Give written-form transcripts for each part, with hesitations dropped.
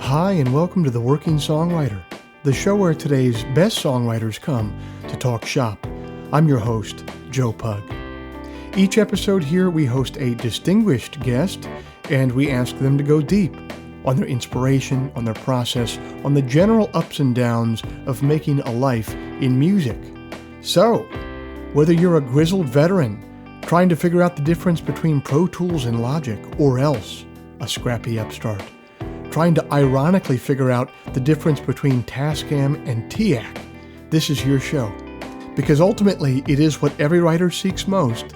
Hi, and welcome to The Working Songwriter, the show where today's best songwriters come to talk shop. I'm your host, Joe Pug. Each episode here, we host a distinguished guest, and we ask them to go deep on their inspiration, on their process, on the general ups and downs of making a life in music. So, whether you're a grizzled veteran trying to figure out the difference between Pro Tools and Logic, or else a scrappy upstart trying to ironically figure out the difference between Tascam and TIAC, this is your show. Because ultimately, it is what every writer seeks most,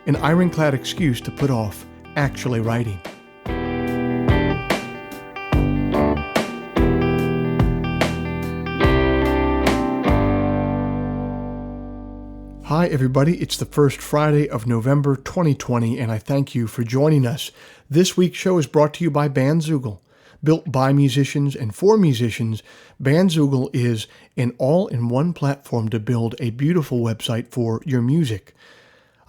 an ironclad excuse to put off actually writing. Hi everybody, it's the first Friday of November 2020, and I thank you for joining us. This week's show is brought to you by Bandzoogle. Built by musicians and for musicians, Bandzoogle is an all-in-one platform to build a beautiful website for your music.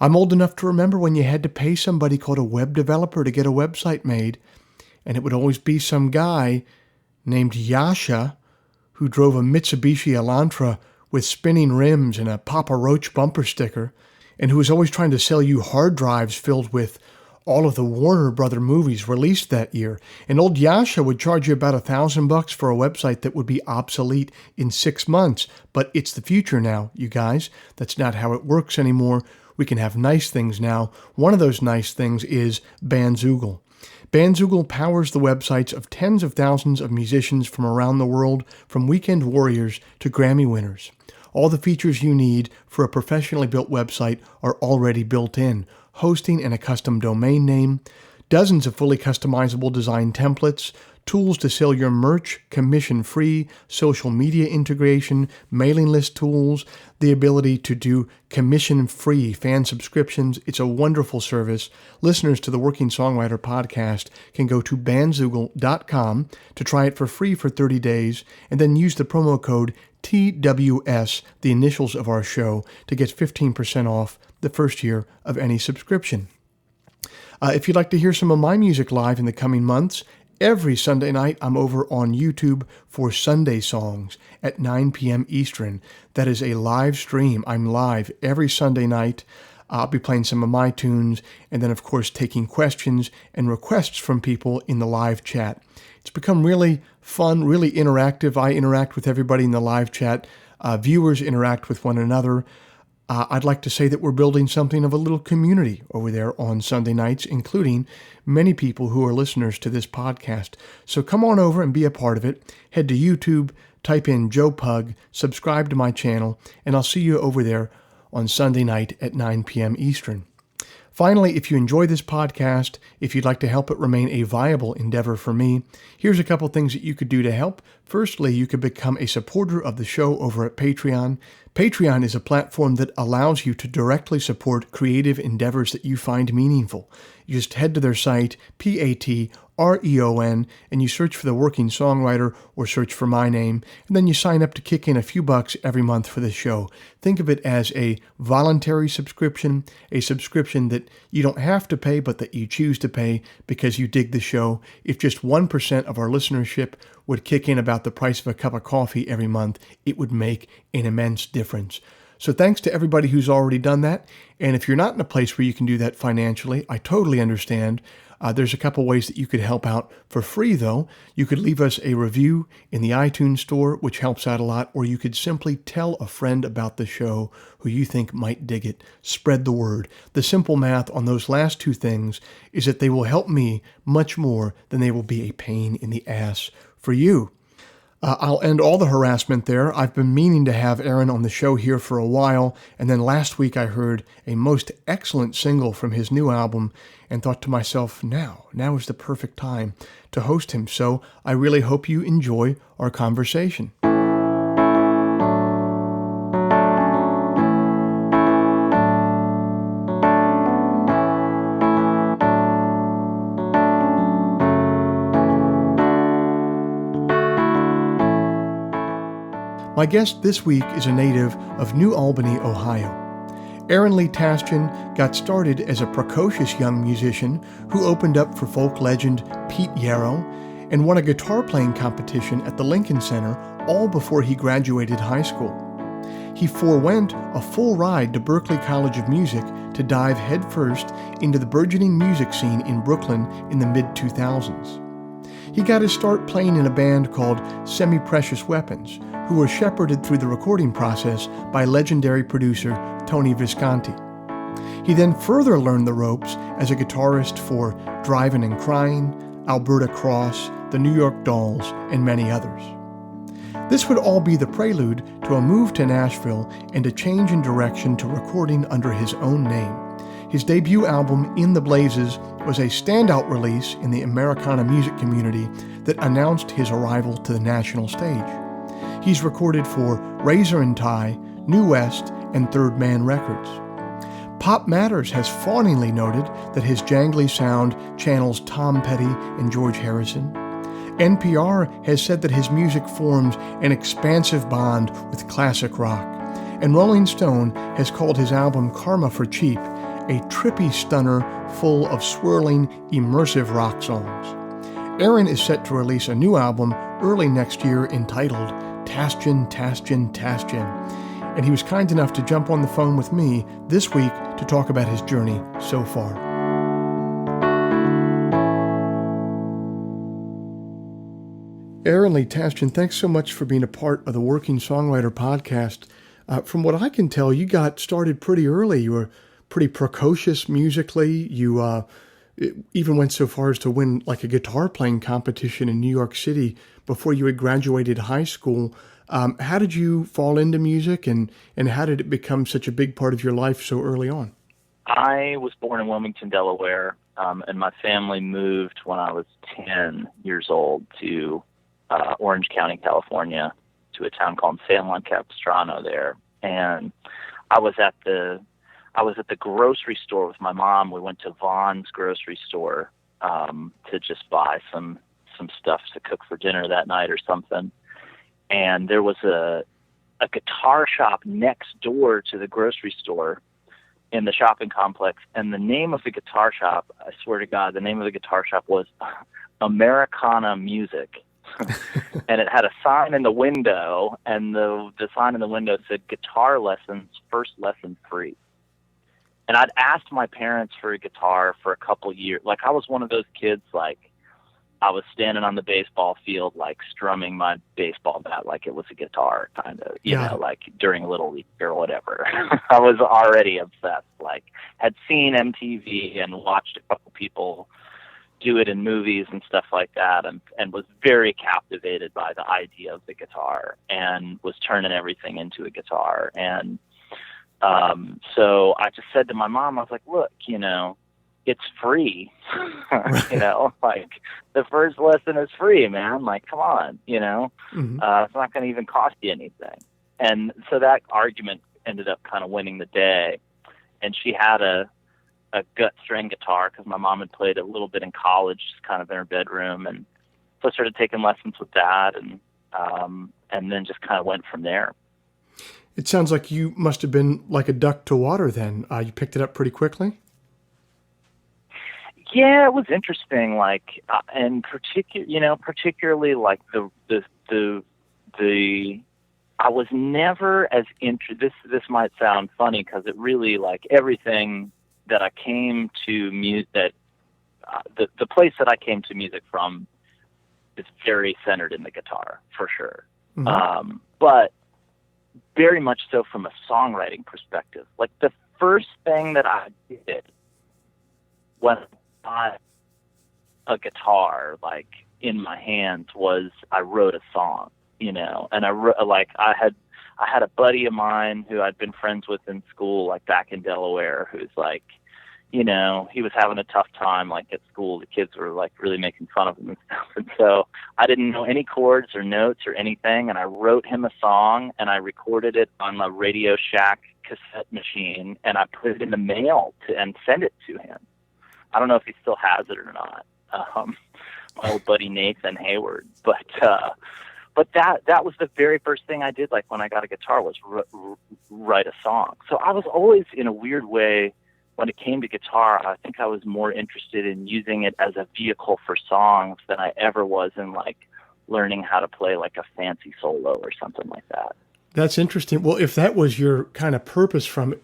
I'm old enough to remember when you had to pay somebody called a web developer to get a website made, and it would always be some guy named Yasha who drove a Mitsubishi Elantra with spinning rims and a Papa Roach bumper sticker, and who was always trying to sell you hard drives filled with all of the Warner Brother movies released that year. And old Yasha would charge you about $1,000 for a website that would be obsolete in 6 months. But it's the future now, you guys. That's not how it works anymore. We can have nice things now. One of those nice things is Bandzoogle. Bandzoogle powers the websites of tens of thousands of musicians from around the world, from weekend warriors to Grammy winners. All the features you need for a professionally built website are already built in. Hosting and a custom domain name, dozens of fully customizable design templates, tools to sell your merch, commission-free, social media integration, mailing list tools, the ability to do commission-free fan subscriptions. It's a wonderful service. Listeners to the Working Songwriter podcast can go to bandzoogle.com to try it for free for 30 days and then use the promo code TWS, the initials of our show, to get 15% off the first year of any subscription. If you'd like to hear some of my music live in the coming months, every Sunday night I'm over on YouTube for Sunday Songs at 9 p.m. Eastern. That is a live stream. I'm live every Sunday night. I'll be playing some of my tunes and then, of course, taking questions and requests from people in the live chat. It's become really fun, really interactive. I interact with everybody in the live chat. Viewers interact with one another. I'd like to say that we're building something of a little community over there on Sunday nights, including many people who are listeners to this podcast. So come on over and be a part of it. Head to YouTube, type in Joe Pug, subscribe to my channel, and I'll see you over there on Sunday night at 9 p.m. Eastern. Finally, if you enjoy this podcast, if you'd like to help it remain a viable endeavor for me, here's a couple things that you could do to help. Firstly, you could become a supporter of the show over at Patreon. Patreon is a platform that allows you to directly support creative endeavors that you find meaningful. You just head to their site, Patreon, and you search for The Working Songwriter or search for my name, and then you sign up to kick in a few bucks every month for the show. Think of it as a voluntary subscription, a subscription that you don't have to pay, but that you choose to pay because you dig the show. If just 1% of our listenership would kick in about the price of a cup of coffee every month, it would make an immense difference. So thanks to everybody who's already done that. And if you're not in a place where you can do that financially, I totally understand. There's a couple ways that you could help out for free, though. You could leave us a review in the iTunes store, which helps out a lot, or you could simply tell a friend about the show who you think might dig it. Spread the word. The simple math on those last two things is that they will help me much more than they will be a pain in the ass for you. I'll end all the harassment there. I've been meaning to have Aaron on the show here for a while, and then last week I heard a most excellent single from his new album and thought to myself, now is the perfect time to host him. So I really hope you enjoy our conversation. My guest this week is a native of New Albany, Ohio. Aaron Lee Tasjan got started as a precocious young musician who opened up for folk legend Pete Yarrow and won a guitar playing competition at the Lincoln Center all before he graduated high school. He forewent a full ride to Berklee College of Music to dive headfirst into the burgeoning music scene in Brooklyn in the mid-2000s. He got his start playing in a band called Semi-Precious Weapons, who were shepherded through the recording process by legendary producer Tony Visconti. He then further learned the ropes as a guitarist for Drivin and Cryin, Alberta Cross, the New York Dolls, and many others. This would all be the prelude to a move to Nashville and a change in direction to recording under his own name. His debut album, In the Blazes, was a standout release in the Americana music community that announced his arrival to the national stage. He's recorded for Razor and Tie, New West, and Third Man Records. Pop Matters has fawningly noted that his jangly sound channels Tom Petty and George Harrison. NPR has said that his music forms an expansive bond with classic rock, and Rolling Stone has called his album Karma for Cheap a trippy stunner full of swirling, immersive rock songs. Aaron is set to release a new album early next year entitled Tasjan, Tasjan, Tasjan, and he was kind enough to jump on the phone with me this week to talk about his journey so far. Aaron Lee Tasjan, thanks so much for being a part of the Working Songwriter podcast. From what I can tell, you got started pretty early. You were pretty precocious musically. You even went so far as to win like a guitar playing competition in New York City before you had graduated high school. How did you fall into music, and how did it become such a big part of your life so early on? I was born in Wilmington, Delaware, and my family moved when I was 10 years old to Orange County, California, to a town called San Juan Capistrano there. And I was at the grocery store with my mom. We went to Vaughn's grocery store to just buy some stuff to cook for dinner that night or something. And there was a guitar shop next door to the grocery store in the shopping complex. And the name of the guitar shop, I swear to God, the name of the guitar shop was Americana Music. And it had a sign in the window, and the sign in the window said guitar lessons, first lesson free. And I'd asked my parents for a guitar for a couple years. Like, I was one of those kids, like, I was standing on the baseball field, like, strumming my baseball bat like it was a guitar, kind of, you know, like during Little League or whatever. I was already obsessed, like, had seen MTV and watched a couple people do it in movies and stuff like that, and was very captivated by the idea of the guitar and was turning everything into a guitar. And so I just said to my mom, I was like, look, you know, it's free. You know, like, the first lesson is free, man. Like, come on, you know, it's not going to even cost you anything. And so that argument ended up kind of winning the day. And she had a gut string guitar because my mom had played a little bit in college, just kind of in her bedroom. And so I started taking lessons with that, and then just kind of went from there. It sounds like you must have been like a duck to water then. You picked it up pretty quickly? Yeah, it was interesting. Like, and particularly like the I was never as interested. This might sound funny because it really, like, everything that I came to music, the place that I came to music from is very centered in the guitar, for sure. But very much so from a songwriting perspective. Like, the first thing that I did when I got a guitar, like, in my hands was I wrote a song, you know, and I had a buddy of mine who I'd been friends with in school, like back in Delaware, who's like, you know, he was having a tough time, like, at school. The kids were, like, really making fun of him and stuff. And so I didn't know any chords or notes or anything, and I wrote him a song, and I recorded it on a Radio Shack cassette machine, and I put it in the mail and sent it to him. I don't know if he still has it or not. My old buddy Nathan Hayward, but that was the very first thing I did. Like, when I got a guitar, was write a song. So I was always, in a weird way, when it came to guitar, I think I was more interested in using it as a vehicle for songs than I ever was in like learning how to play like a fancy solo or something like that. That's interesting. Well, if that was your kind of purpose from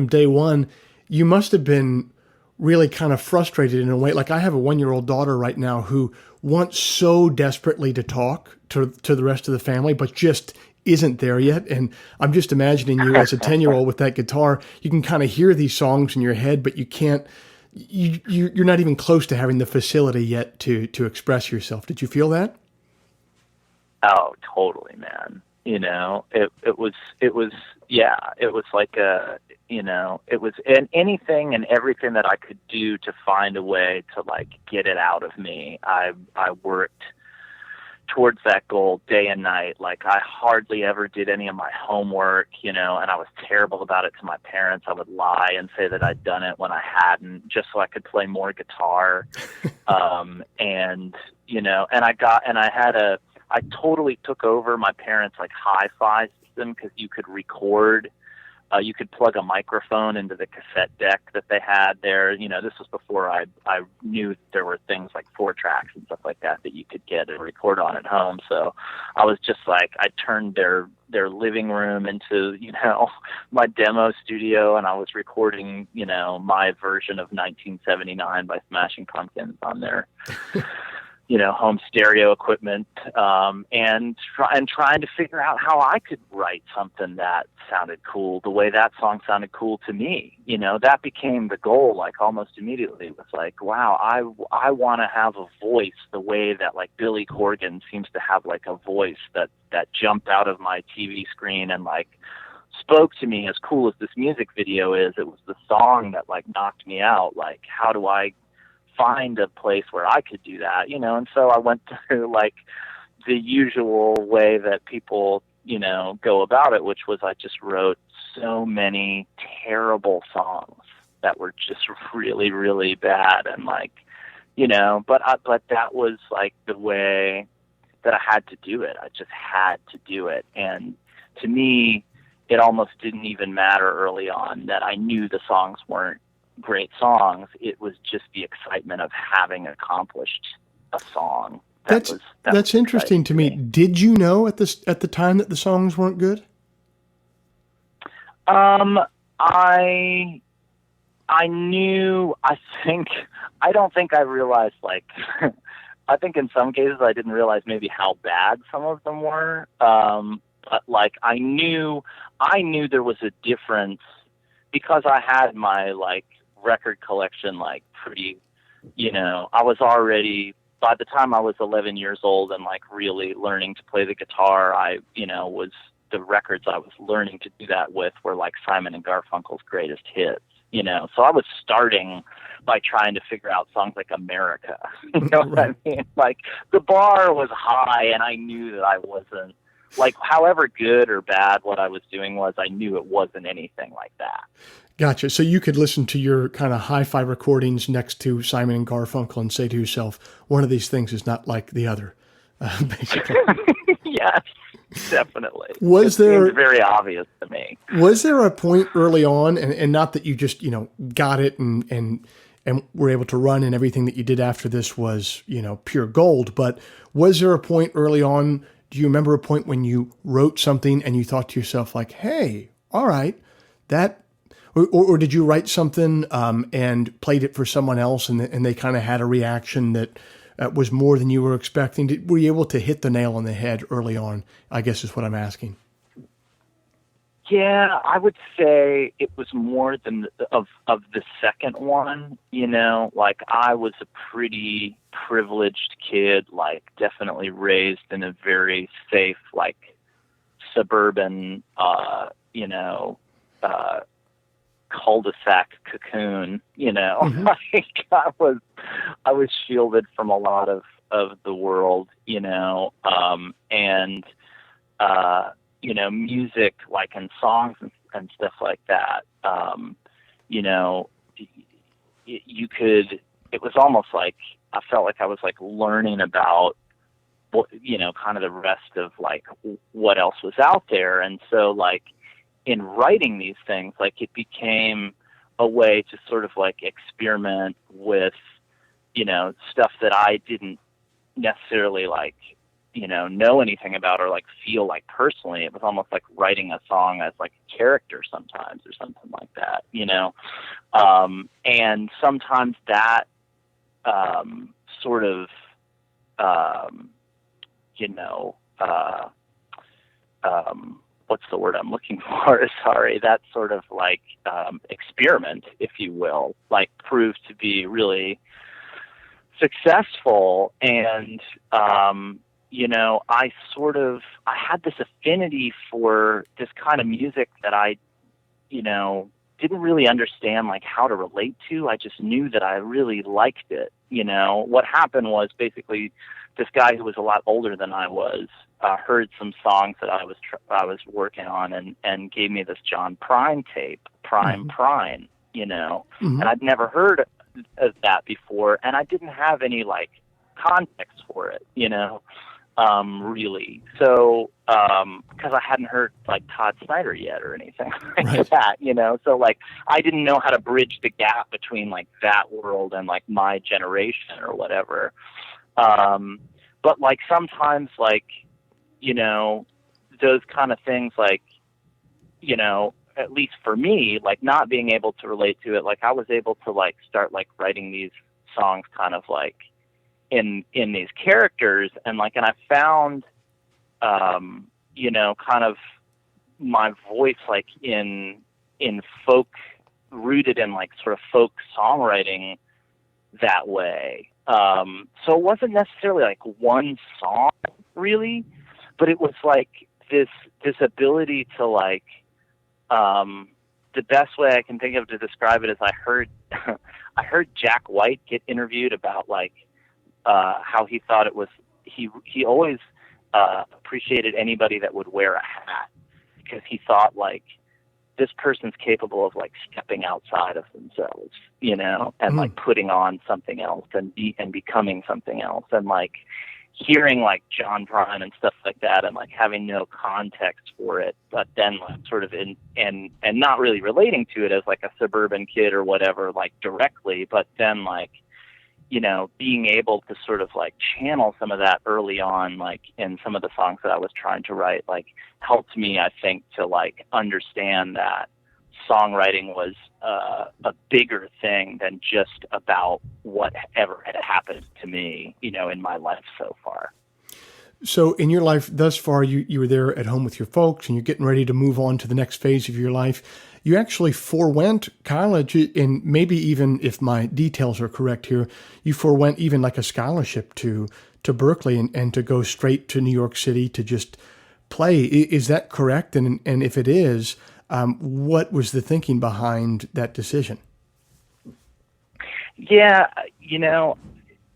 day one, you must have been really kind of frustrated in a way. Like I have a 1-year-old daughter right now who wants so desperately to talk to the rest of the family, but just isn't there yet. And I'm just imagining you as a 10-year-old with that guitar. You can kind of hear these songs in your head, but you can't. You're not even close to having the facility yet to express yourself. Did you feel that? Oh, totally, man. You know, it was like it was anything and everything that I could do to find a way to like get it out of me. I worked towards that goal day and night. Like I hardly ever did any of my homework, and I was terrible about it to my parents. I would lie and say that I'd done it when I hadn't, just so I could play more guitar. I totally took over my parents' like hi-fi system because you could record. You could plug a microphone into the cassette deck that they had there. This was before I knew there were things like 4-tracks and stuff like that you could get and record on at home. So I was just like, I turned their living room into, my demo studio, and I was recording, my version of 1979 by Smashing Pumpkins on their home stereo equipment, and trying to figure out how I could write something that sounded cool the way that song sounded cool to me. That became the goal, like almost immediately. It was like, wow, I want to have a voice the way that like Billy Corgan seems to have like a voice that jumped out of my TV screen and like spoke to me. As cool as this music video is, it was the song that like knocked me out. Like, how do I find a place where I could do that, and so I went through like the usual way that people, go about it, which was I just wrote so many terrible songs that were just really, really bad. And like, but that was like the way that I had to do it. I just had to do it. And to me, it almost didn't even matter early on that I knew the songs weren't great songs. It was just the excitement of having accomplished a song. That's interesting to me. Did you know at the time that the songs weren't good? I knew. I don't think I realized, like, I think in some cases I didn't realize maybe how bad some of them were. But like I knew there was a difference because I had my like record collection like pretty, I was already, by the time I was 11 years old and like really learning to play the guitar, was the records I was learning to do that with were like Simon and Garfunkel's greatest hits, so I was starting by trying to figure out songs like America, what I mean? Like the bar was high and I knew that I wasn't, like, however good or bad what I was doing was, I knew it wasn't anything like that. Gotcha. So you could listen to your kind of hi-fi recordings next to Simon and Garfunkel and say to yourself, one of these things is not like the other, basically. Yes, definitely. Seemed very obvious to me. Was there a point early on, and not that you just, got it and were able to run and everything that you did after this was, pure gold, but was there a point early on, do you remember a point when you wrote something and you thought to yourself like, hey, all right, or did you write something and played it for someone else and they kind of had a reaction that was more than you were expecting? Were you able to hit the nail on the head early on, I guess is what I'm asking. Yeah, I would say it was more than of the second one, like I was a pretty privileged kid, like definitely raised in a very safe, like suburban, cul-de-sac cocoon, Mm-hmm. like I was shielded from a lot of the world, and music, like in songs and stuff like that, it was almost like, I felt like I was like learning about what, kind of the rest of like what else was out there. And so like in writing these things, like it became a way to sort of like experiment with, stuff that I didn't necessarily like, know anything about or like feel like personally. It was almost like writing a song as like a character sometimes or something like that, and sometimes that sort of, you know, what's the word I'm looking for? Sorry, that sort of like experiment, if you will, like proved to be really successful. And I had this affinity for this kind of music that I didn't really understand like how to relate to. I just knew that I really liked it. What happened was basically this guy who was a lot older than I was heard some songs that I was working on and gave me this John Prine tape, Prine, Mm-hmm. and I'd never heard of that before, and I didn't have any like context for it, really. So, because I hadn't heard like Todd Snyder yet or anything like that, so like I didn't know how to bridge the gap between like that world and like my generation or whatever. But like sometimes like, those kind of things like, at least for me, like not being able to relate to it, like I was able to like start like writing these songs kind of like in these characters, and I found, kind of my voice like in folk, rooted in like sort of folk songwriting that way. So it wasn't necessarily like one song really, but it was like this ability to like, the best way I can think of to describe it is I heard Jack White get interviewed about like, how he thought it was, he always, appreciated anybody that would wear a hat, because he thought like this person's capable of like stepping outside of themselves, and like putting on something else and becoming something else. And like hearing like John Prine and stuff like that, and like having no context for it, but then like sort of and not really relating to it as like a suburban kid or whatever, like directly, but then like, being able to sort of like channel some of that early on, like in some of the songs that I was trying to write, like helped me, I think, to like understand that songwriting was a bigger thing than just about whatever had happened to me, in my life so far. So in your life thus far, you were there at home with your folks and you're getting ready to move on to the next phase of your life. You actually forewent college, and maybe even if my details are correct here, you forewent even like a scholarship to Berkeley and to go straight to New York City to just play. Is that correct? And if it is, what was the thinking behind that decision? Yeah,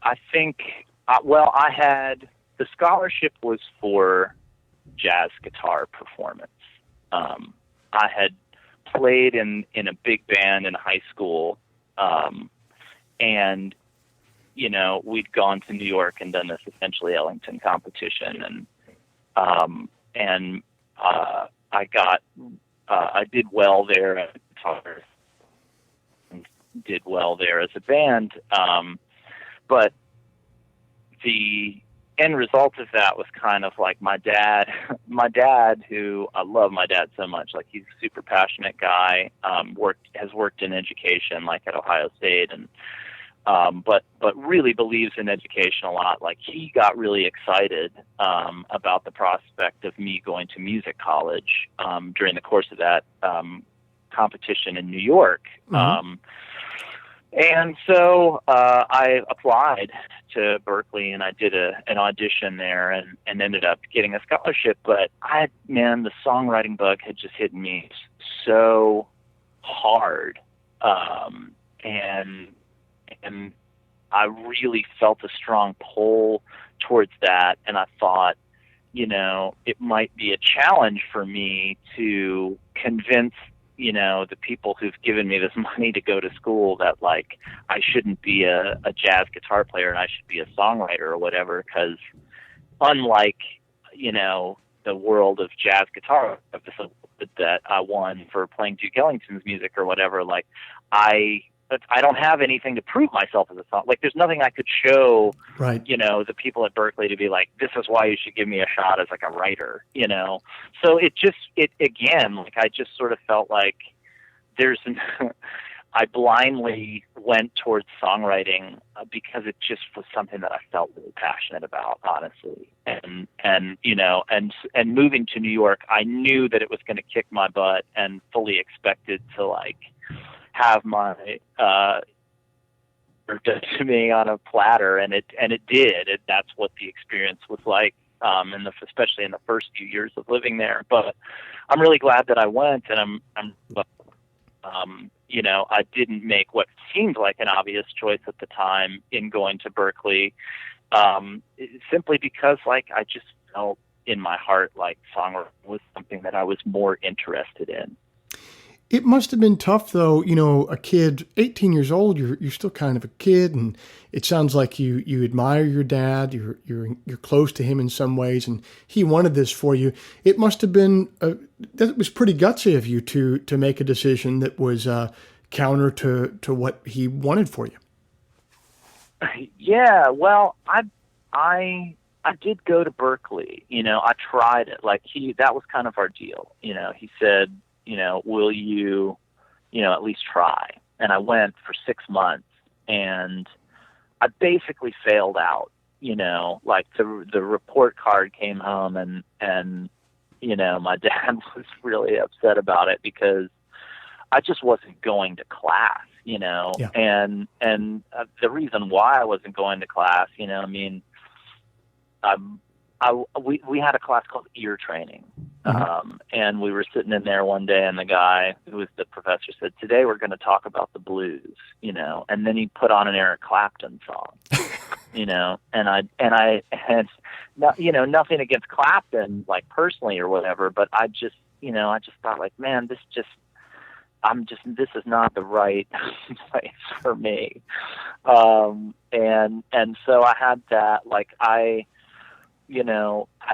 I think, I had, the scholarship was for jazz guitar performance. I had played in a big band in high school, and we'd gone to New York and done this essentially Ellington competition, and I did well there as a guitar, and did well there as a band, but the end result of that was kind of like my dad, who I love my dad so much, like he's a super passionate guy, has worked in education, like at Ohio State, and but really believes in education a lot. Like he got really excited about the prospect of me going to music college during the course of that competition in New York. Mm-hmm. And so I applied to Berkeley, and I did an audition there, and ended up getting a scholarship. But the songwriting bug had just hit me so hard, and I really felt a strong pull towards that. And I thought, it might be a challenge for me to convince the people who've given me this money to go to school that like I shouldn't be a jazz guitar player and I should be a songwriter or whatever, because unlike the world of jazz guitar, that I won for playing Duke Ellington's music or whatever. Like, I don't have anything to prove myself as a song. Like, there's nothing I could show, Right. the people at Berklee to be like, this is why you should give me a shot as like a writer, So it again, like, I just sort of felt like I blindly went towards songwriting because it just was something that I felt really passionate about, honestly. And moving to New York, I knew that it was going to kick my butt and fully expected to like have my done to me on a platter, and it did. That's what the experience was like, especially in the first few years of living there. But I'm really glad that I went, and I didn't make what seemed like an obvious choice at the time in going to Berklee, simply because like I just felt in my heart like songwriting was something that I was more interested in. It must have been tough, though. A kid, 18 years old, you're still kind of a kid, and it sounds like you admire your dad. You're close to him in some ways, and he wanted this for you. It must have been that was pretty gutsy of you to make a decision that was counter to what he wanted for you. Yeah, well, I did go to Berklee. I tried it. Like that was kind of our deal. He said, will you, at least try? And I went for 6 months, and I basically failed out. Like the report card came home, and my dad was really upset about it because I just wasn't going to class. Yeah. And the reason why I wasn't going to class, we had a class called ear training. And we were sitting in there one day, and the guy who was the professor said, today we're going to talk about the blues, and then he put on an Eric Clapton song, and I had, nothing against Clapton, like personally or whatever, but I just thought like, man, this is not the right place for me. And so I had that, like, I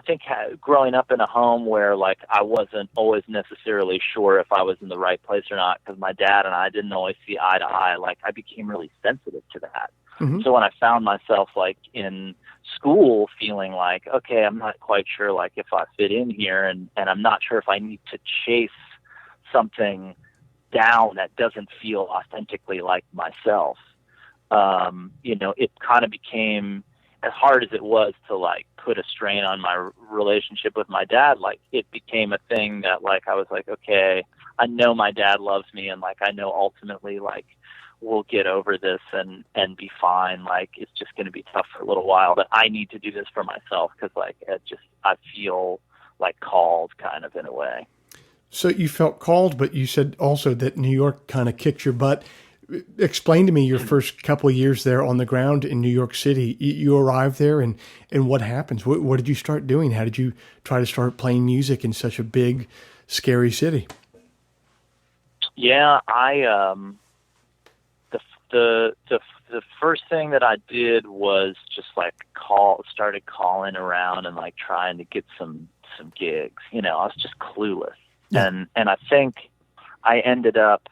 think growing up in a home where like I wasn't always necessarily sure if I was in the right place or not, because my dad and I didn't always see eye to eye, like I became really sensitive to that. Mm-hmm. So when I found myself like in school feeling like, okay, I'm not quite sure like if I fit in here, and I'm not sure if I need to chase something down that doesn't feel authentically like myself, it kind of became, as hard as it was to like put a strain on my relationship with my dad, like it became a thing that like I was like, okay, I know my dad loves me, and like I know ultimately like we'll get over this and be fine. Like it's just going to be tough for a little while, but I need to do this for myself because like I feel like called, kind of, in a way. So you felt called, but you said also that New York kind of kicked your butt. Explain to me your first couple of years there on the ground in New York City. You arrived there, and what happens? What did you start doing? How did you try to start playing music in such a big, scary city? Yeah, the first thing that I did was just like started calling around and like trying to get some gigs. I was just clueless. Yeah. And I think I ended up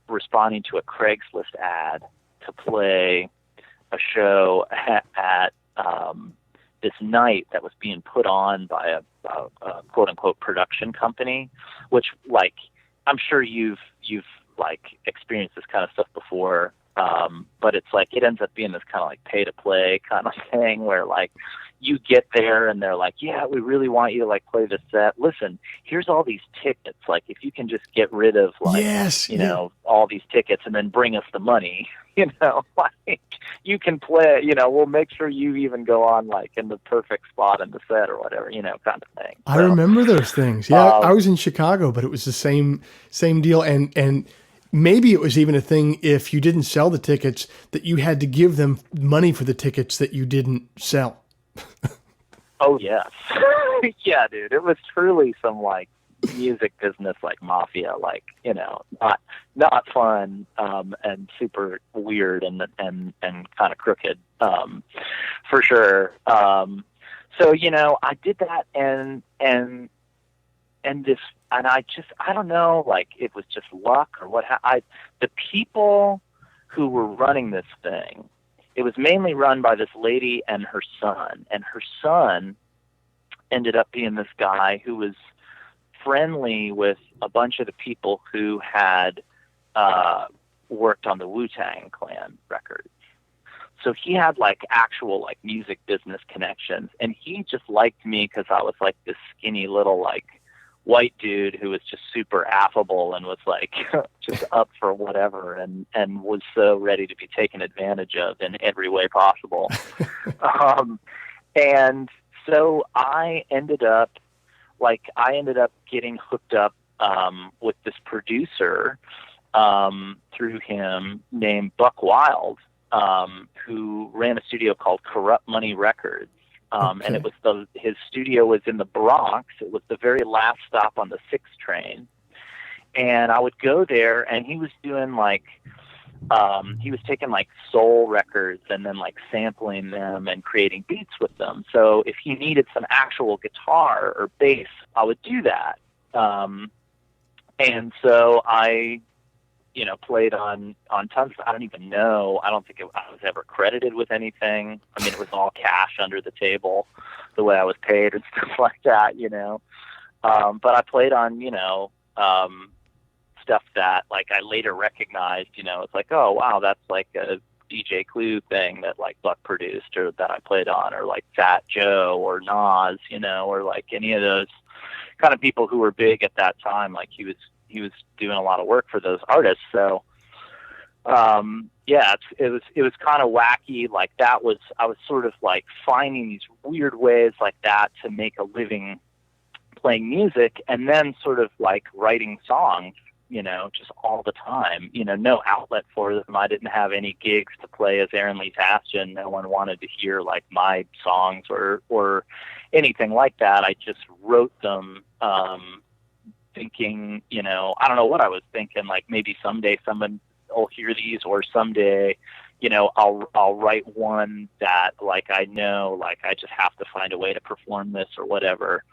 responding to a Craigslist ad to play a show at this night that was being put on by a quote unquote production company, which like I'm sure you've like experienced this kind of stuff before, but it's like it ends up being this kind of like pay to play kind of thing where like you get there and they're like, yeah, we really want you to like play this set. Listen, here's all these tickets. Like if you can just get rid of like, all these tickets and then bring us the money, like you can play, we'll make sure you even go on like in the perfect spot in the set or whatever, kind of thing. I remember those things. Yeah. I was in Chicago, but it was the same deal. And maybe it was even a thing if you didn't sell the tickets that you had to give them money for the tickets that you didn't sell. Oh yes. Yeah, dude. It was truly some like music business, like mafia, like, not fun, and super weird and kind of crooked, for sure. So, I did that and I don't know, like it was just luck or what. The people who were running this thing, it was mainly run by this lady and her son ended up being this guy who was friendly with a bunch of the people who had worked on the Wu-Tang Clan records. So he had like actual like music business connections, and he just liked me because I was like this skinny little like white dude who was just super affable and was like just up for whatever, and was so ready to be taken advantage of in every way possible. And so I ended up getting hooked up with this producer through him named Buck Wild, who ran a studio called Corrupt Money Records. And it was his studio was in the Bronx. It was the very last stop on the 6 train. And I would go there, and he was doing like, he was taking like soul records and then like sampling them and creating beats with them. So if he needed some actual guitar or bass, I would do that. And so I, played on tons. I don't even know. I don't think I was ever credited with anything. I mean, it was all cash under the table, the way I was paid and stuff like that, But I played on, stuff that like I later recognized, it's like, oh wow, that's like a DJ Clue thing that like Buck produced or that I played on, or like Fat Joe or Nas, or like any of those kind of people who were big at that time. Like he was doing a lot of work for those artists. So, it was kind of wacky. Like I was sort of like finding these weird ways like that to make a living playing music, and then sort of like writing songs, just all the time, no outlet for them. I didn't have any gigs to play as Aaron Lee Tasjan. No one wanted to hear like my songs or anything like that. I just wrote them, thinking, I don't know what I was thinking, like maybe someday someone will hear these, or someday, I'll write one that like, I know, like I just have to find a way to perform this or whatever.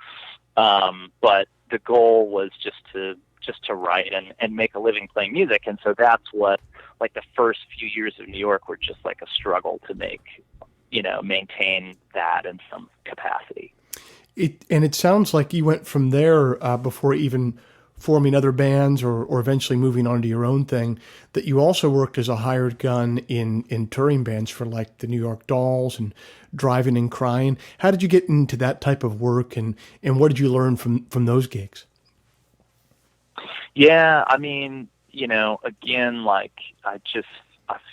But the goal was just to write and make a living playing music. And so that's what, like the first few years of New York were just like a struggle to maintain that in some capacity. It sounds like you went from there before even forming other bands or eventually moving on to your own thing, that you also worked as a hired gun in touring bands for like the New York Dolls and Drivin and Cryin. How did you get into that type of work, and what did you learn from those gigs? Yeah, I mean, again, like I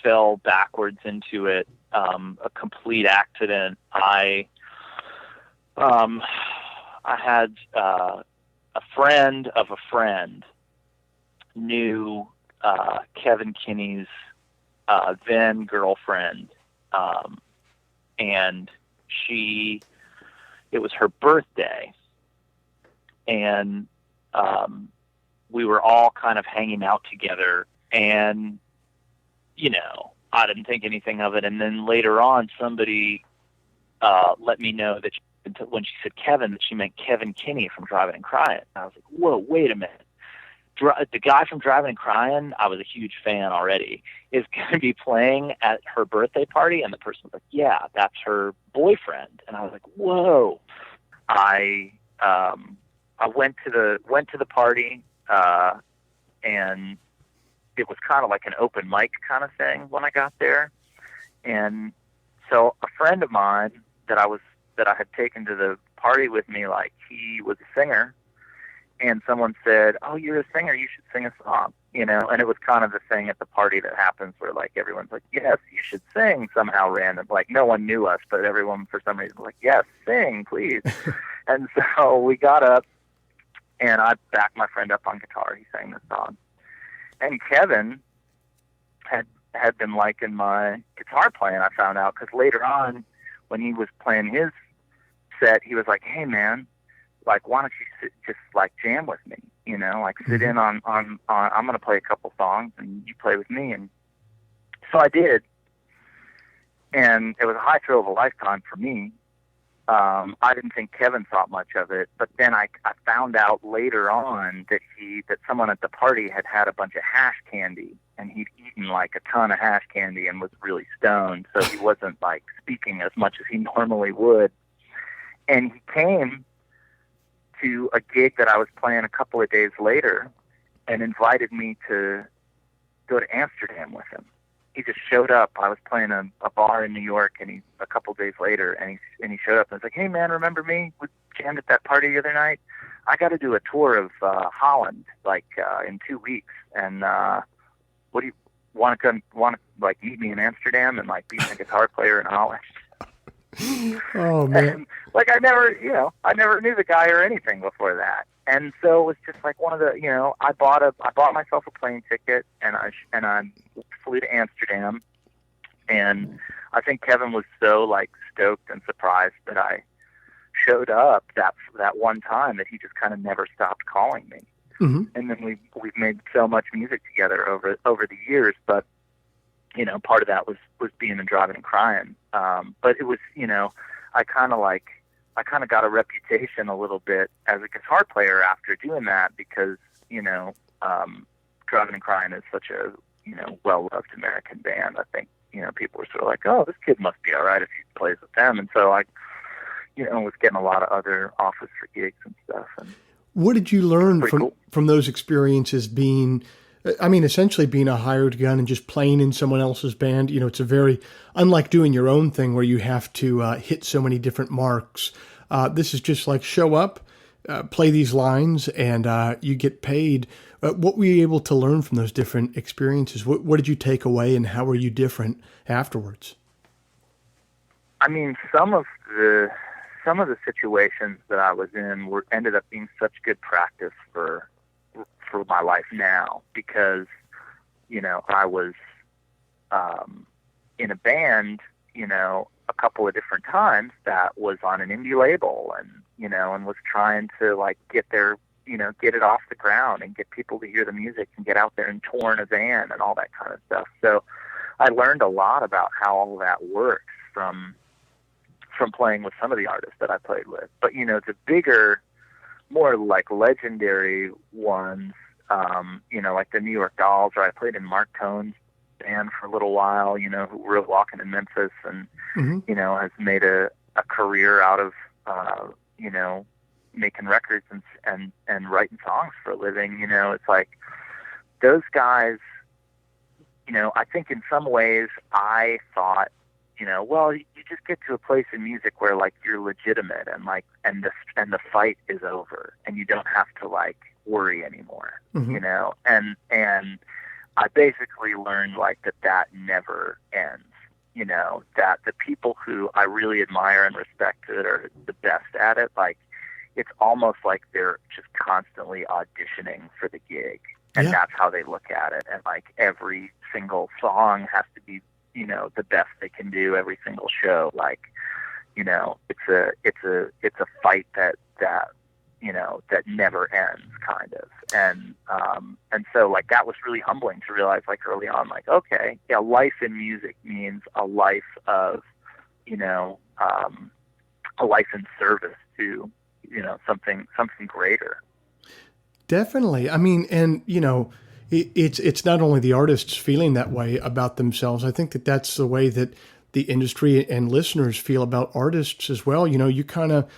fell backwards into it, a complete accident. I had a friend of a friend knew Kevin Kinney's then girlfriend, and it was her birthday, and we were all kind of hanging out together, and I didn't think anything of it. And then later on, somebody let me know that when she said Kevin, that she meant Kevin Kinney from Drivin and Cryin. I was like, whoa, wait a minute. The guy from Drivin and Cryin, I was a huge fan already, is going to be playing at her birthday party. And the person was like, yeah, that's her boyfriend. And I was like, whoa. I went to the party, and it was kind of like an open mic kind of thing when I got there. And so a friend of mine that I had taken to the party with me, like he was a singer, and someone said, oh, you're a singer, you should sing a song, and it was kind of the thing at the party that happens where like everyone's like, yes, you should sing, somehow random, like no one knew us, but everyone for some reason was like, yes, sing, please. And so we got up, and I backed my friend up on guitar. He sang this song, and Kevin had been liking my guitar playing, I found out, because later on when he was playing his set, he was like, hey man, like why don't you just like jam with me, like sit in on I'm going to play a couple songs and you play with me. And so I did, and it was a high thrill of a lifetime for me. I didn't think Kevin thought much of it, but then I found out later on that someone at the party had a bunch of hash candy, and he'd eaten like a ton of hash candy and was really stoned, so he wasn't like speaking as much as he normally would. And he came to a gig that I was playing a couple of days later and invited me to go to Amsterdam with him. He just showed up. I was playing a bar in New York, and a couple days later, and he showed up and was like, "Hey man, remember me? We jammed at that party the other night. I got to do a tour of Holland in 2 weeks, and what do you want to like meet me in Amsterdam and like be my guitar player in Holland?" Oh man! And, like I never knew the guy or anything before that, and so it was just like one of the, I bought myself a plane ticket, and I flew to Amsterdam, and I think Kevin was so like stoked and surprised that I showed up that one time that he just kind of never stopped calling me. Mm-hmm. And then we've made so much music together over the years, but part of that was being in Drivin and Cryin. But it was, I kind of got a reputation a little bit as a guitar player after doing that, because, Drivin and Cryin is such a, well-loved American band. I think, people were sort of like, oh, this kid must be all right if he plays with them. And so I, was getting a lot of other offers for gigs and stuff. And what did you learn cool. from those experiences essentially being a hired gun and just playing in someone else's band? It's a very, unlike doing your own thing where you have to hit so many different marks. This is just like show up, play these lines, and you get paid. What were you able to learn from those different experiences? What did you take away, and how were you different afterwards? I mean, some of the situations that I was in ended up being such good practice for my life now, because I was in a band a couple of different times that was on an indie label, and and was trying to like get it off the ground and get people to hear the music and get out there and tour in a van and all that kind of stuff. So I learned a lot about how all of that works from playing with some of the artists that I played with. But the bigger, more like legendary ones, like the New York Dolls, or I played in Mark Cohn's band for a little while, who wrote Walking in Memphis, and, Mm-hmm. Has made a career out of, making records and writing songs for a living. It's like those guys, I think in some ways I thought, well, you just get to a place in music where like you're legitimate, and like, and the fight is over, and you don't have to like worry anymore, Mm-hmm. and I basically learned like that never ends, that the people who I really admire and respect that are the best at it, like it's almost like they're just constantly auditioning for the gig, and Yeah. that's how they look at it, and like every single song has to be the best they can do every single show. Like, it's a fight that never ends, kind of. And so like that was really humbling to realize like early on, like, okay, yeah, life in music means a life of, a life in service to, something greater. Definitely. I mean, and it's not only the artists feeling that way about themselves. I think that that's the way that the industry and listeners feel about artists as well. You kind of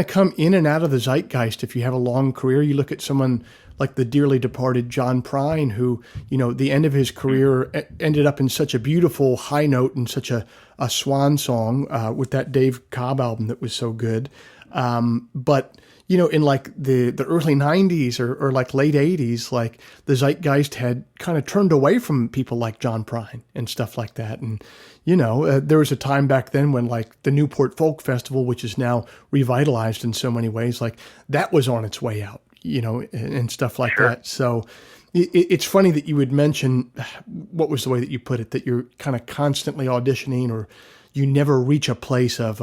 come in and out of the zeitgeist. If you have a long career, you look at someone like the dearly departed John Prine, who, the end of his career ended up in such a beautiful high note and such a swan song with that Dave Cobb album that was so good. But in like the early 90s or like late 80s, like the zeitgeist had kind of turned away from people like John Prine and stuff like that. And, there was a time back then when like the Newport Folk Festival, which is now revitalized in so many ways, like that was on its way out, and stuff like Sure. that. So it's funny that you would mention, what was the way that you put it, that you're kind of constantly auditioning, or you never reach a place of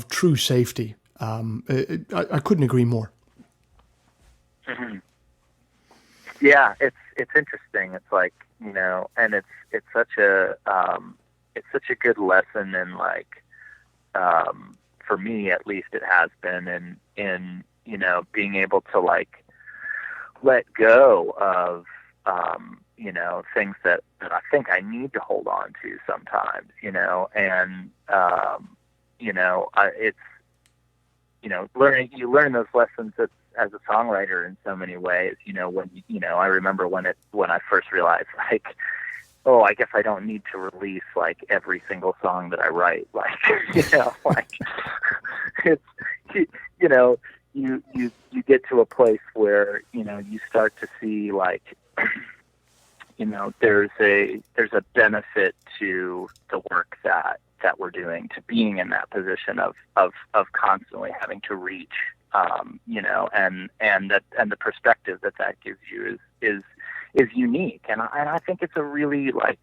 true safety. I couldn't agree more. Mm-hmm. Yeah, it's interesting. It's like, and it's such a good lesson in like for me at least it has been in being able to like let go of things that I think I need to hold on to sometimes, and it's you learn those lessons as a songwriter in so many ways. When I remember when I first realized, like, oh, I guess I don't need to release like every single song that I write. Like, like it's, you get to a place where, you start to see like, there's a benefit to the work that we're doing, to being in that position of constantly having to reach, and the perspective that gives you is unique. And I think it's a really like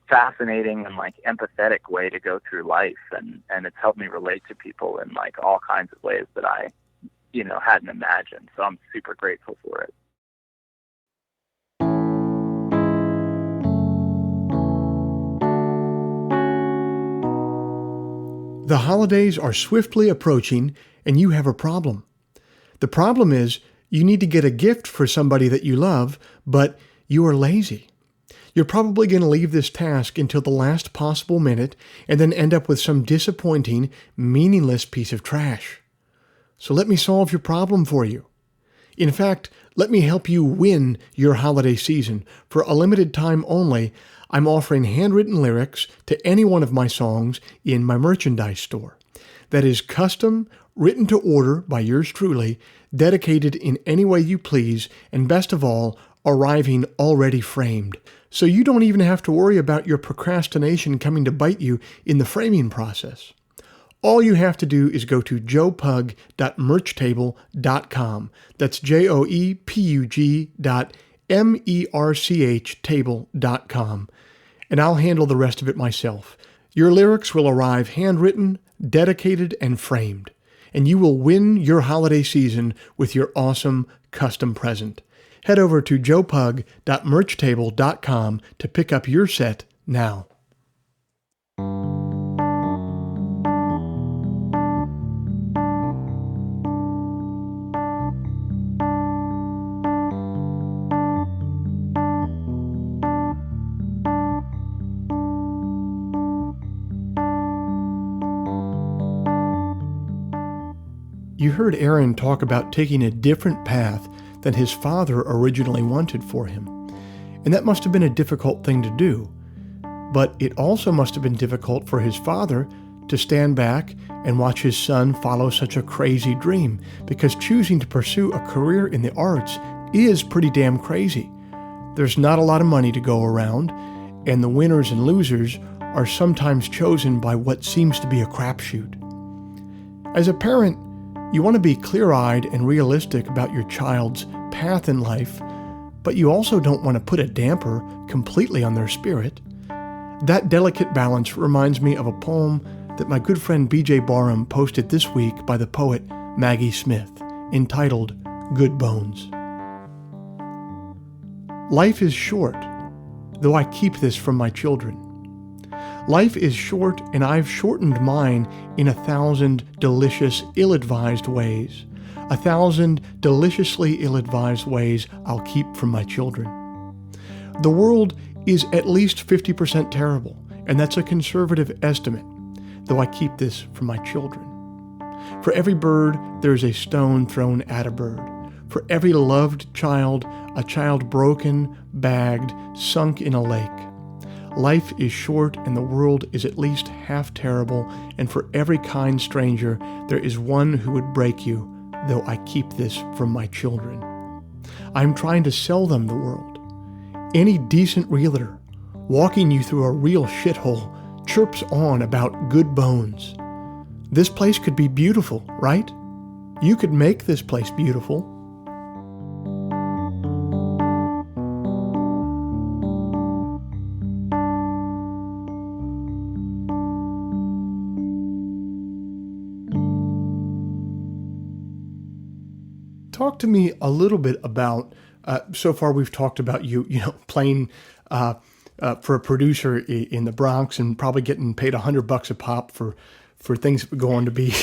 fascinating and like empathetic way to go through life. And it's helped me relate to people in like all kinds of ways that I, hadn't imagined. So I'm super grateful for it. The holidays are swiftly approaching, and you have a problem. The problem is you need to get a gift for somebody that you love, but you are lazy. You're probably going to leave this task until the last possible minute and then end up with some disappointing, meaningless piece of trash. So let me solve your problem for you. In fact, let me help you win your holiday season. For a limited time only, I'm offering handwritten lyrics to any one of my songs in my merchandise store. That is custom, written to order by yours truly, dedicated in any way you please, and best of all, arriving already framed. So you don't even have to worry about your procrastination coming to bite you in the framing process. All you have to do is go to joepug.merchtable.com. That's joepug.merchtable.com. And I'll handle the rest of it myself. Your lyrics will arrive handwritten, dedicated, and framed. And you will win your holiday season with your awesome custom present. Head over to joepug.merchtable.com to pick up your set now. You heard Aaron talk about taking a different path than his father originally wanted for him. And that must have been a difficult thing to do. But it also must have been difficult for his father to stand back and watch his son follow such a crazy dream, because choosing to pursue a career in the arts is pretty damn crazy. There's not a lot of money to go around, and the winners and losers are sometimes chosen by what seems to be a crapshoot. As a parent, you want to be clear-eyed and realistic about your child's path in life, but you also don't want to put a damper completely on their spirit. That delicate balance reminds me of a poem that my good friend B.J. Barham posted this week by the poet Maggie Smith, entitled Good Bones. Life is short, though I keep this from my children. Life is short, and I've shortened mine in 1,000 delicious, ill-advised ways. 1,000 deliciously ill-advised ways I'll keep from my children. The world is at least 50% terrible, and that's a conservative estimate, though I keep this from my children. For every bird, there's a stone thrown at a bird. For every loved child, a child broken, bagged, sunk in a lake. Life is short, and the world is at least half terrible, and for every kind stranger, there is one who would break you, though I keep this from my children. I'm trying to sell them the world. Any decent realtor, walking you through a real shithole, chirps on about good bones. This place could be beautiful, right? You could make this place beautiful. Talk to me a little bit about, so far we've talked about you playing for a producer in the Bronx and probably getting paid $100 a pop for for things that would go on to be,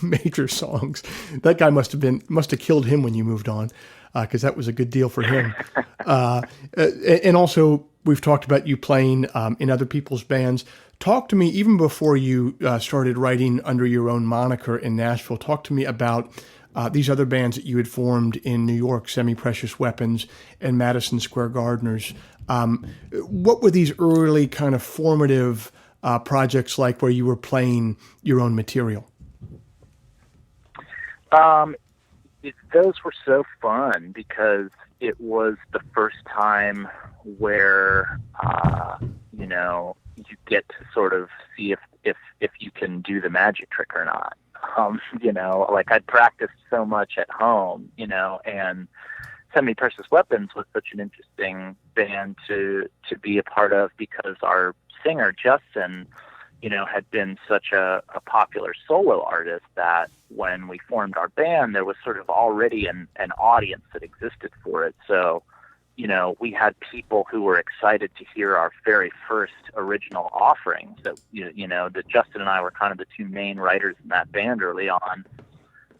major songs. That guy must have killed him when you moved on, because that was a good deal for him. And also, we've talked about you playing in other people's bands. Talk to me, even before you started writing under your own moniker in Nashville, talk to me about these other bands that you had formed in New York, Semi-Precious Weapons and Madison Square Gardeners. What were these early kind of formative projects like, where you were playing your own material? Those were so fun because it was the first time where, you get to sort of see if you can do the magic trick or not. Like I'd practiced so much at home, and Semi-Precious Weapons was such an interesting band to be a part of, because our singer, Justin, had been such a popular solo artist that when we formed our band, there was sort of already an audience that existed for it. So, we had people who were excited to hear our very first original offerings that, that Justin and I were kind of the two main writers in that band early on.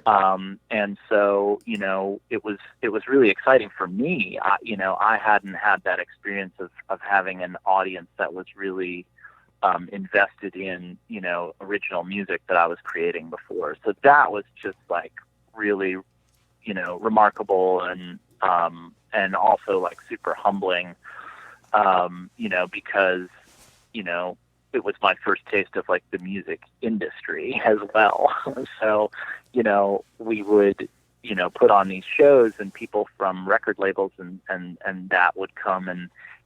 And so, it was really exciting for me. I hadn't had that experience of having an audience that was really invested in, original music that I was creating before. So that was just like really, remarkable and also like super humbling, because, it was my first taste of like the music industry as well. So, we would, put on these shows, and people from record labels and that would come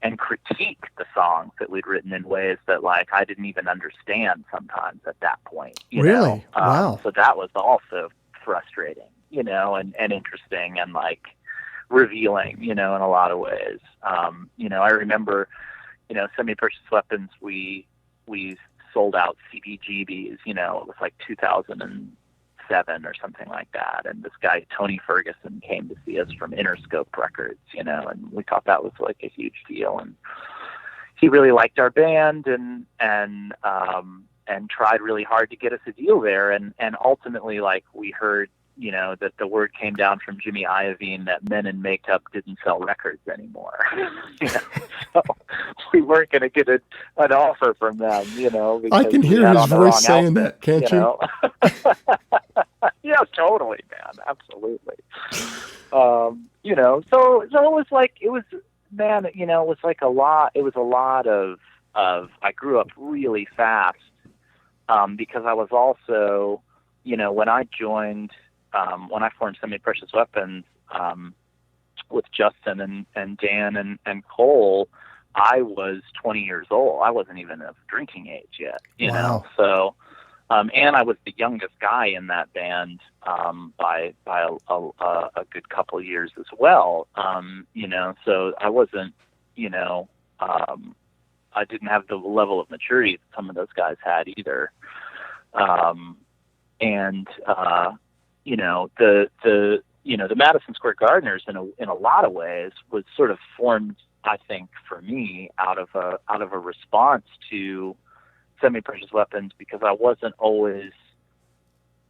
and critique the songs that we'd written in ways that like I didn't even understand sometimes at that point. Really? Wow. So that was also frustrating, and interesting and like revealing, in a lot of ways. I remember, Semi-Precious Weapons, we sold out CBGBs, it was like 2007 or something like that. And this guy, Tony Ferguson, came to see us from Interscope Records, and we thought that was like a huge deal. And he really liked our band and tried really hard to get us a deal there. And ultimately, like, we heard, that the word came down from Jimmy Iovine that Men in Makeup didn't sell records anymore. So we weren't going to get an offer from them, I can hear his voice saying that, can't you? Yeah, totally, man. Absolutely. So it was like, it was like a lot of, I grew up really fast, because I was also, when I joined, when I formed Semi-Precious Weapons, with Justin and Dan and Cole, I was 20 years old. I wasn't even of drinking age yet, Wow. So, and I was the youngest guy in that band, by a good couple of years as well. So I wasn't, I didn't have the level of maturity that some of those guys had either. The Madison Square Gardeners in a lot of ways was sort of formed, I think, for me out of a response to Semi-Precious Weapons, because I wasn't always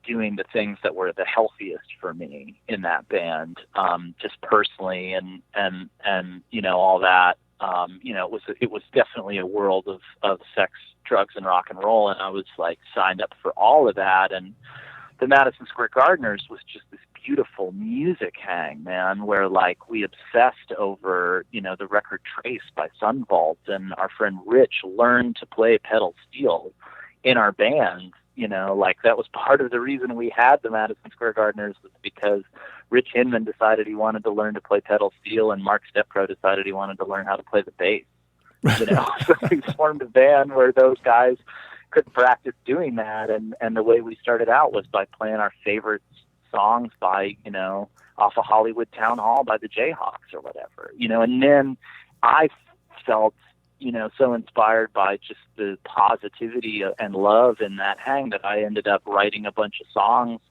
doing the things that were the healthiest for me in that band, just personally and all that. It was definitely a world of sex, drugs, and rock and roll, and I was like signed up for all of that. And the Madison Square Gardeners was just this beautiful music hang, man, where like we obsessed over, the record Trace by Sunvault, and our friend Rich learned to play pedal steel in our band. Like that was part of the reason we had the Madison Square Gardeners, was because Rich Hinman decided he wanted to learn to play pedal steel, and Mark Stepro decided he wanted to learn how to play the bass. So we formed a band where those guys could practice doing that, and the way we started out was by playing our favorite songs by, off of Hollywood Town Hall by the Jayhawks or whatever, and then I felt, so inspired by just the positivity and love in that hang that I ended up writing a bunch of songs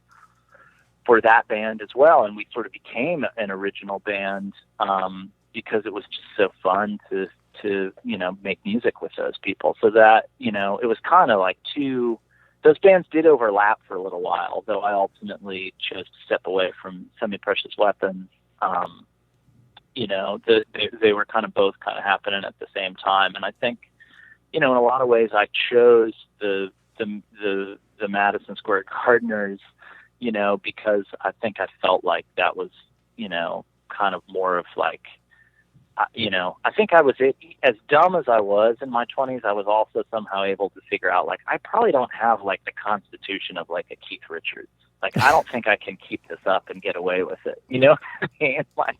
for that band as well. And we sort of became an original band, because it was just so fun to make music with those people. So that, it was kind of like two those bands did overlap for a little while, though I ultimately chose to step away from Semi-Precious Weapons. They were kind of both kind of happening at the same time. And I think, in a lot of ways I chose the Madison Square Gardeners, because I think I felt like that was, kind of more of like, I think I was, as dumb as I was in my 20s, I was also somehow able to figure out, like, I probably don't have, like, the constitution of, like, a Keith Richards. Like, I don't think I can keep this up and get away with it. You know what I mean? Like,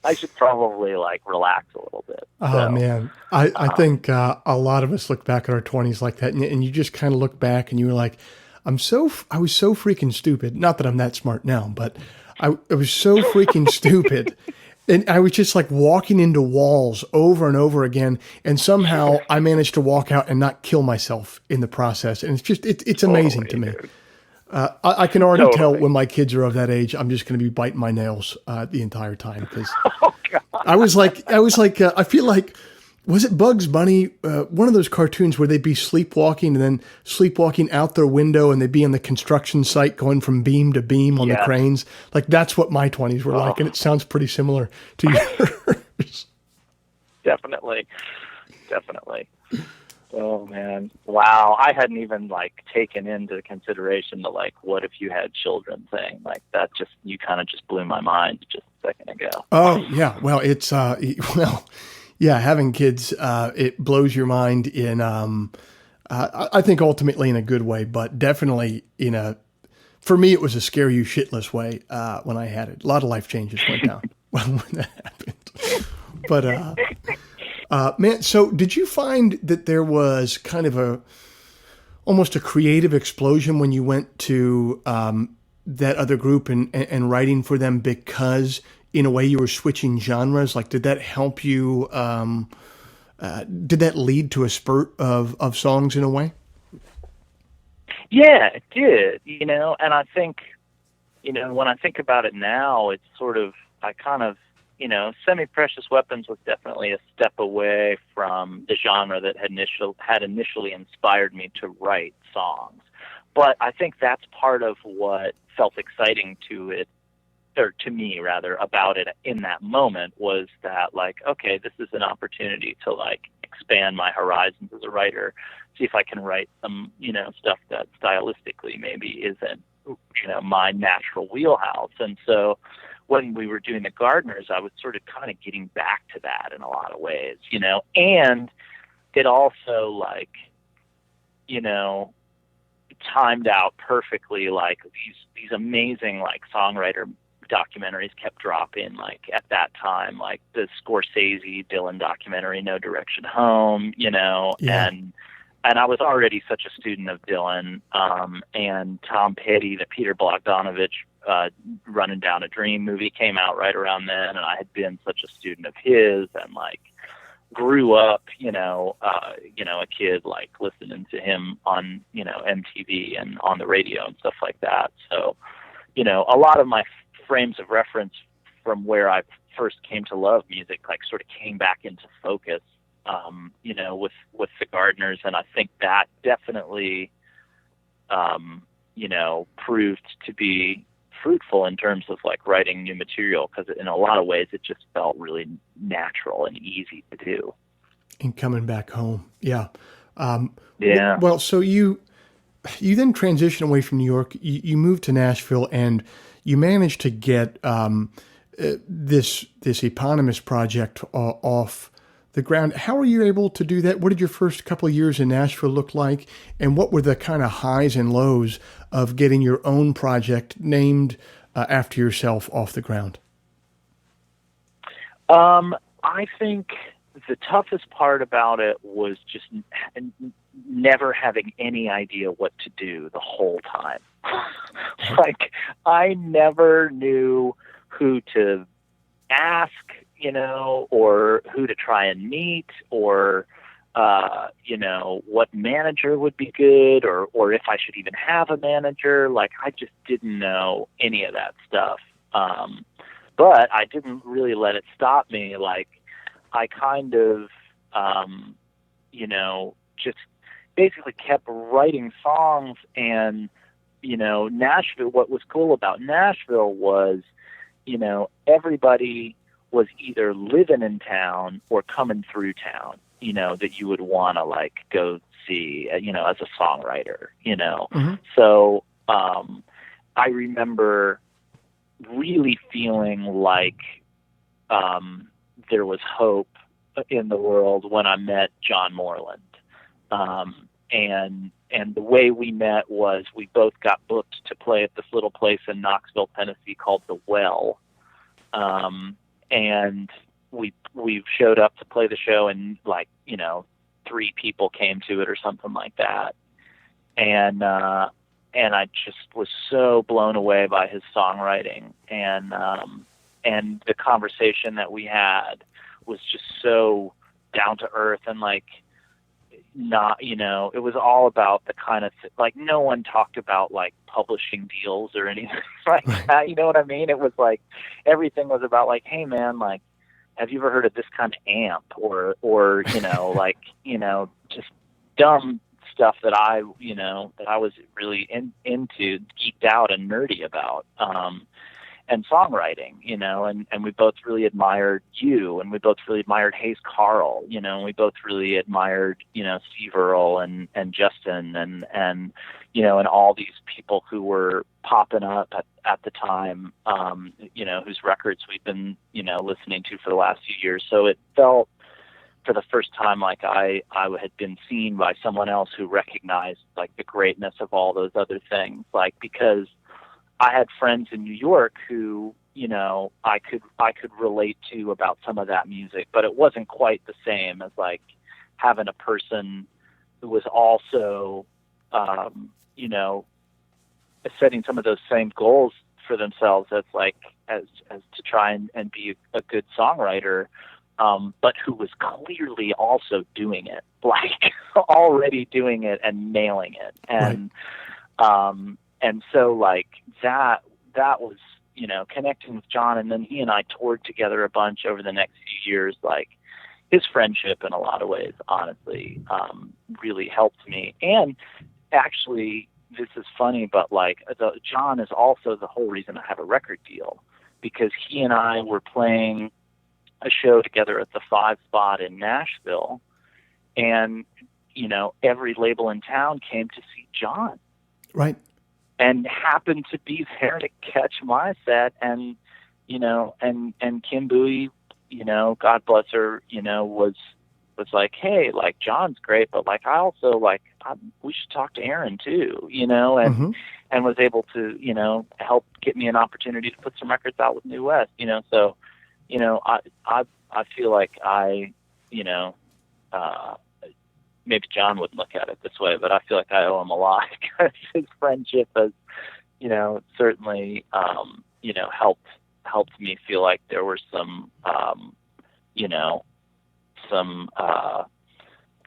I should probably, like, relax a little bit. Oh, man. I think a lot of us look back at our 20s like that, and you just kind of look back and you were like, I was so freaking stupid. Not that I'm that smart now, but I was so freaking stupid. And I was just like walking into walls over and over again. And somehow I managed to walk out and not kill myself in the process. And it's just, it's amazing to me. I can already tell when my kids are of that age, I'm just going to be biting my nails the entire time. Because I was like, I feel like, was it Bugs Bunny? One of those cartoons where they'd be sleepwalking and then sleepwalking out their window and they'd be on the construction site going from beam to beam on the cranes. Like, that's what my 20s were like. And it sounds pretty similar to yours. Definitely. Oh man. Wow. I hadn't even like taken into consideration the, like, what if you had children thing. Like, that just, you kind of just blew my mind just a second ago. Oh yeah. Well, it's, yeah, having kids, it blows your mind in, I think ultimately in a good way, but definitely for me, it was a scare you shitless way when I had it. A lot of life changes went down when that happened. But, man, so did you find that there was kind of almost a creative explosion when you went to that other group and writing for them because in a way you were switching genres? Like, did that help you? Did that lead to a spurt of songs in a way? Yeah, it did, and I think, when I think about it now, it's sort of, I kind of, Semi-Precious Weapons was definitely a step away from the genre that had initially inspired me to write songs. But I think that's part of what felt exciting to it, or to me rather, about it in that moment, was that, like, okay, this is an opportunity to, like, expand my horizons as a writer, see if I can write some, stuff that stylistically maybe isn't, my natural wheelhouse. And so when we were doing the Gardeners, I was sort of kind of getting back to that in a lot of ways, and it also, like, timed out perfectly. Like, these amazing, like, songwriter documentaries kept dropping, like, at that time, like the Scorsese Dylan documentary, No Direction Home, and I was already such a student of Dylan, and Tom Petty, the Peter Bogdanovich Running Down a Dream movie came out right around then, and I had been such a student of his, and, like, grew up, a kid, like, listening to him on, MTV and on the radio and stuff like that. So, a lot of my frames of reference from where I first came to love music, like, sort of came back into focus, with the Gardeners. And I think that definitely, proved to be fruitful in terms of, like, writing new material, because in a lot of ways it just felt really natural and easy to do. And coming back home. Yeah. Yeah. Well, so you then transitioned away from New York, you moved to Nashville, and you managed to get this eponymous project off the ground. How were you able to do that? What did your first couple of years in Nashville look like? And what were the kind of highs and lows of getting your own project named after yourself off the ground? I think the toughest part about it was just never having any idea what to do the whole time. Like, I never knew who to ask, or who to try and meet, or, what manager would be good, or if I should even have a manager. Like, I just didn't know any of that stuff. But I didn't really let it stop me. Like, I kind of, just basically kept writing songs. And, Nashville, what was cool about Nashville was, everybody was either living in town or coming through town, that you would want to like go see, as a songwriter, Mm-hmm. So I remember really feeling like there was hope in the world when I met John Moreland. And the way we met was we both got booked to play at this little place in Knoxville, Tennessee called The Well. And we showed up to play the show, and 3 people came to it or something like that. And I just was so blown away by his songwriting, and the conversation that we had was just so down to earth, and it was all about the kind of no one talked about like publishing deals or anything like that. You know what I mean? It was like everything was about like, hey man, like, have you ever heard of this kind of amp or just dumb stuff that I was really into, geeked out and nerdy about, and songwriting, and we both really admired you, and we both really admired Hayes Carl, and we both really admired, Steve Earle and Justin and all these people who were popping up at the time, whose records we've been, listening to for the last few years. So it felt for the first time like I had been seen by someone else who recognized like the greatness of all those other things, like, because I had friends in New York who, I could relate to about some of that music, but it wasn't quite the same as like having a person who was also, setting some of those same goals for themselves as to try and be a good songwriter, but who was clearly also doing it, like already doing it and nailing it. And, right. And so like that was, connecting with John, and then he and I toured together a bunch over the next few years. Like his friendship in a lot of ways, honestly, really helped me. And actually, this is funny, but like John is also the whole reason I have a record deal, because he and I were playing a show together at the 5 Spot in Nashville, and, every label in town came to see John. Right. And happened to be there to catch my set, and Kim Bowie, God bless her, was like, hey, like John's great, but like I also like we should talk to Aaron too, and Mm-hmm. and was able to help get me an opportunity to put some records out with New West, so I feel like I maybe John wouldn't look at it this way, but I feel like I owe him a lot, because his friendship has, certainly, helped me feel like there were some, some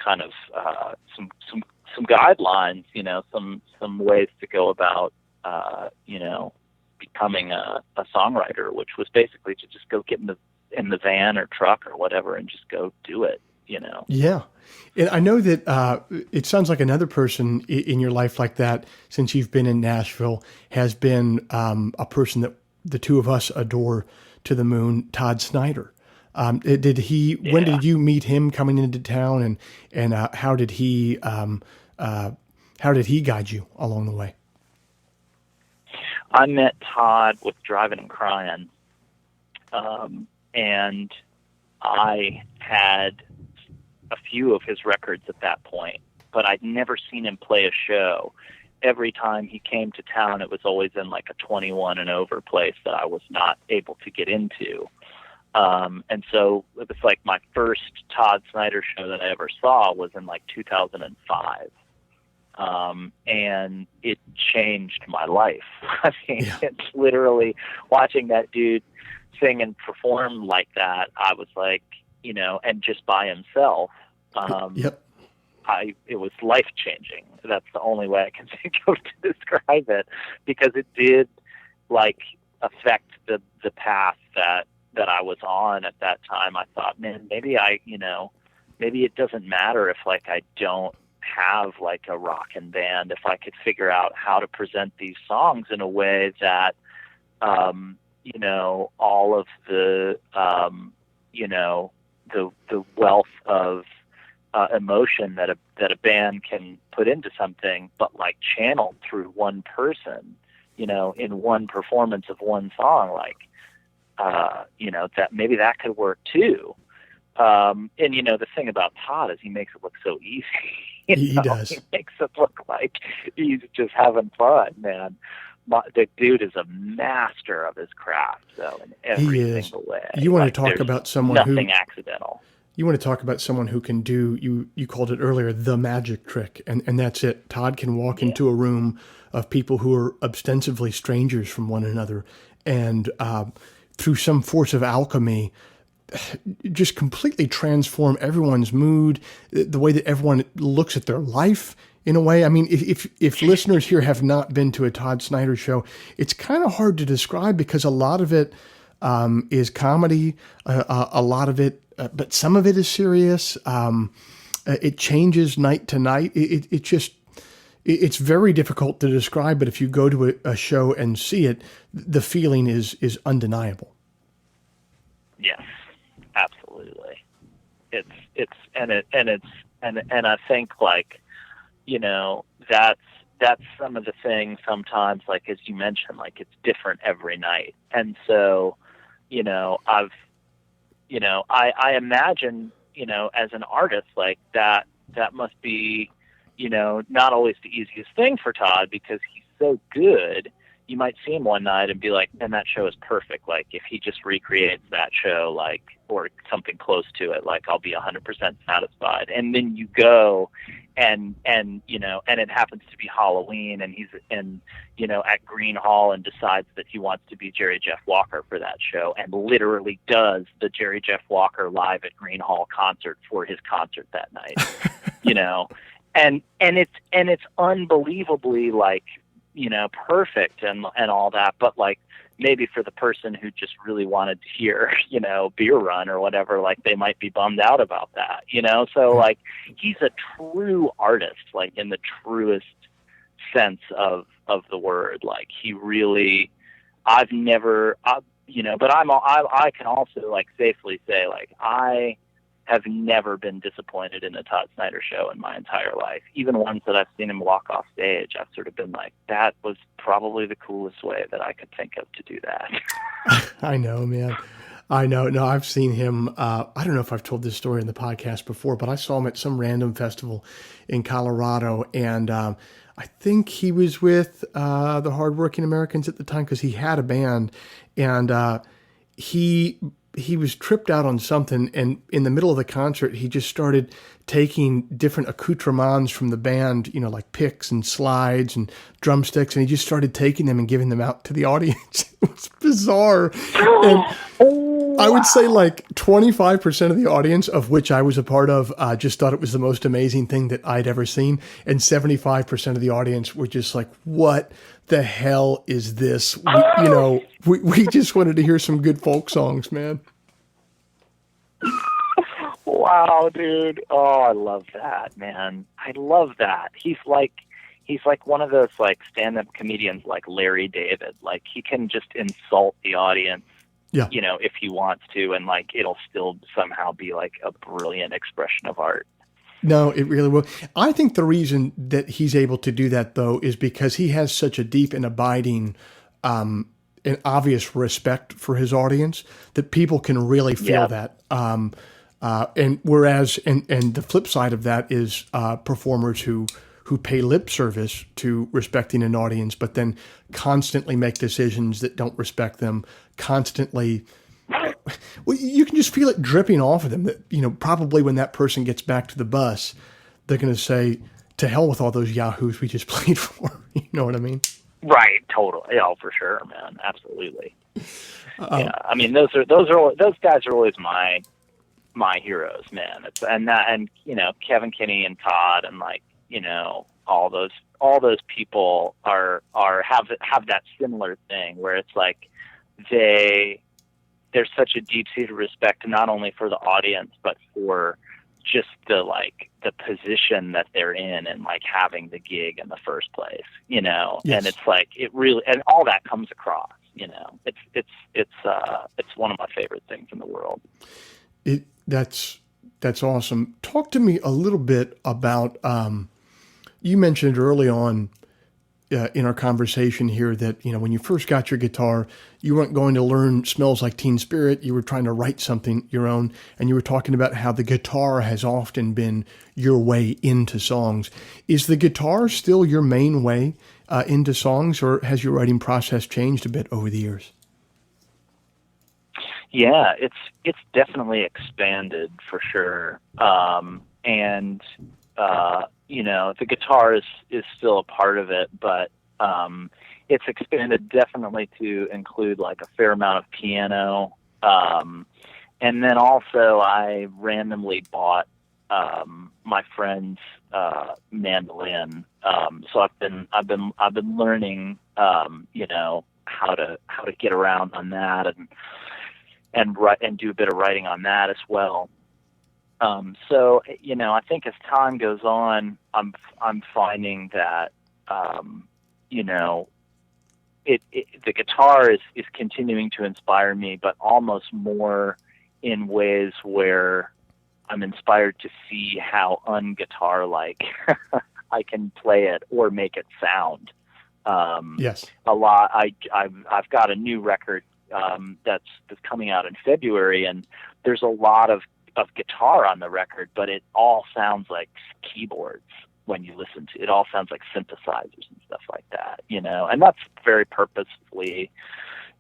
kind of some guidelines, some ways to go about, becoming a songwriter, which was basically to just go get in the van or truck or whatever and just go do it. Yeah. And I know that it sounds like another person in your life like that, since you've been in Nashville, has been a person that the two of us adore to the moon, Todd Snyder. When did you meet him coming into town, and how did he guide you along the way? I met Todd with Drivin and Cryin, and I had a few of his records at that point, but I'd never seen him play a show. Every time he came to town, it was always in like a 21 and over place that I was not able to get into. And so it was like my first Todd Snyder show that I ever saw was in like 2005. And it changed my life. I mean, yeah. It's literally watching that dude sing and perform like that. I was like, and just by himself, yep. It was life changing. That's the only way I can think of to describe it, because it did like affect the path that I was on at that time. I thought, man, maybe it doesn't matter if like I don't have like a rockin' band, if I could figure out how to present these songs in a way that, you know, all of the, you know, the wealth of emotion that a band can put into something, but like channeled through one person, you know, in one performance of one song, like, you know, that maybe that could work too. And you know, the thing about Todd is he makes it look so easy. He does. He makes it look like he's just having fun, man. The dude is a master of his craft, though, in every single way. You want like, to talk about someone nothing accidental. You want to talk about someone who can do, you called it earlier, the magic trick, and that's it. Todd can walk into a room of people who are ostensibly strangers from one another, and through some force of alchemy, just completely transform everyone's mood, the way that everyone looks at their life in a way. I mean, if listeners here have not been to a Todd Snyder show, it's kind of hard to describe because a lot of it is comedy, a lot of it, but some of it is serious. It changes night to night. It's very difficult to describe, but if you go to a show and see it, the feeling is undeniable. Yes, absolutely. And I think, like, you know, that's some of the things sometimes, like, as you mentioned, like, it's different every night. And so, you know, I imagine, you know, as an artist, like that must be, you know, not always the easiest thing for Todd because he's so good. You might see him one night and be like, man, that show is perfect. Like if he just recreates that show, like, or something close to it, like I'll be 100% satisfied. And then you go and, you know, and it happens to be Halloween and he's you know, at Green Hall and decides that he wants to be Jerry Jeff Walker for that show and literally does the Jerry Jeff Walker live at Green Hall concert for his concert that night, you know, and it's unbelievably, like, you know, perfect and all that, but like maybe for the person who just really wanted to hear, you know, Beer Run or whatever, like they might be bummed out about that, you know? So like he's a true artist, like in the truest sense of the word. Like he really, you know, but I can also like safely say, like, I have never been disappointed in a Todd Snyder show in my entire life. Even ones that I've seen him walk off stage, I've sort of been like, that was probably the coolest way that I could think of to do that. I know, man. I know. No, I've seen him. I don't know if I've told this story in the podcast before, but I saw him at some random festival in Colorado. And I think he was with the Hardworking Americans at the time because he had a band. And he was tripped out on something, and in the middle of the concert, he just started taking different accoutrements from the band, you know, like picks and slides and drumsticks, and he just started taking them and giving them out to the audience. It was bizarre. And I would say like 25% of the audience, of which I was a part of, just thought it was the most amazing thing that I'd ever seen. And 75% of the audience were just like, what the hell is this? We just wanted to hear some good folk songs, man. Wow, dude. Oh, I love that, man. I love that. He's like one of those like stand-up comedians like Larry David. Like he can just insult the audience, you know, if he wants to, and like it'll still somehow be like a brilliant expression of art. No, it really will. I think the reason that he's able to do that, though, is because he has such a deep and abiding and obvious respect for his audience that people can really feel that. And whereas, and the flip side of that is performers who pay lip service to respecting an audience, but then constantly make decisions that don't respect them, constantly. Well, you can just feel it dripping off of them that, you know, probably when that person gets back to the bus, they're going to say, to hell with all those yahoos we just played for. You know what I mean? Right. Totally. Yeah, for sure, man. Absolutely. Yeah. I mean, those guys are always my heroes, man. And you know, Kevin Kinney and Todd and like, you know, all those people have that similar thing where it's like there's such a deep-seated respect not only for the audience but for just the position that they're in and like having the gig in the first place, you know. Yes. And it's like it really, and all that comes across, you know. It's one of my favorite things in the world. That's awesome. Talk to me a little bit about, you mentioned early on in our conversation here that, you know, when you first got your guitar, you weren't going to learn Smells Like Teen Spirit. You were trying to write something your own. And you were talking about how the guitar has often been your way into songs. Is the guitar still your main way into songs, or has your writing process changed a bit over the years? Yeah, it's definitely expanded for sure. You know, the guitar is still a part of it, but it's expanded definitely to include like a fair amount of piano. And then also I randomly bought my friend's mandolin. So I've been learning you know, how to get around on that and write and do a bit of writing on that as well. So, you know, I think as time goes on, I'm finding that, you know, the guitar is continuing to inspire me, but almost more in ways where I'm inspired to see how un-guitar-like I can play it or make it sound. Yes. A lot. I've got a new record that's coming out in February, and there's a lot of guitar on the record, but it all sounds like keyboards when you listen to it. It all sounds like synthesizers and stuff like that, you know, and that's very purposefully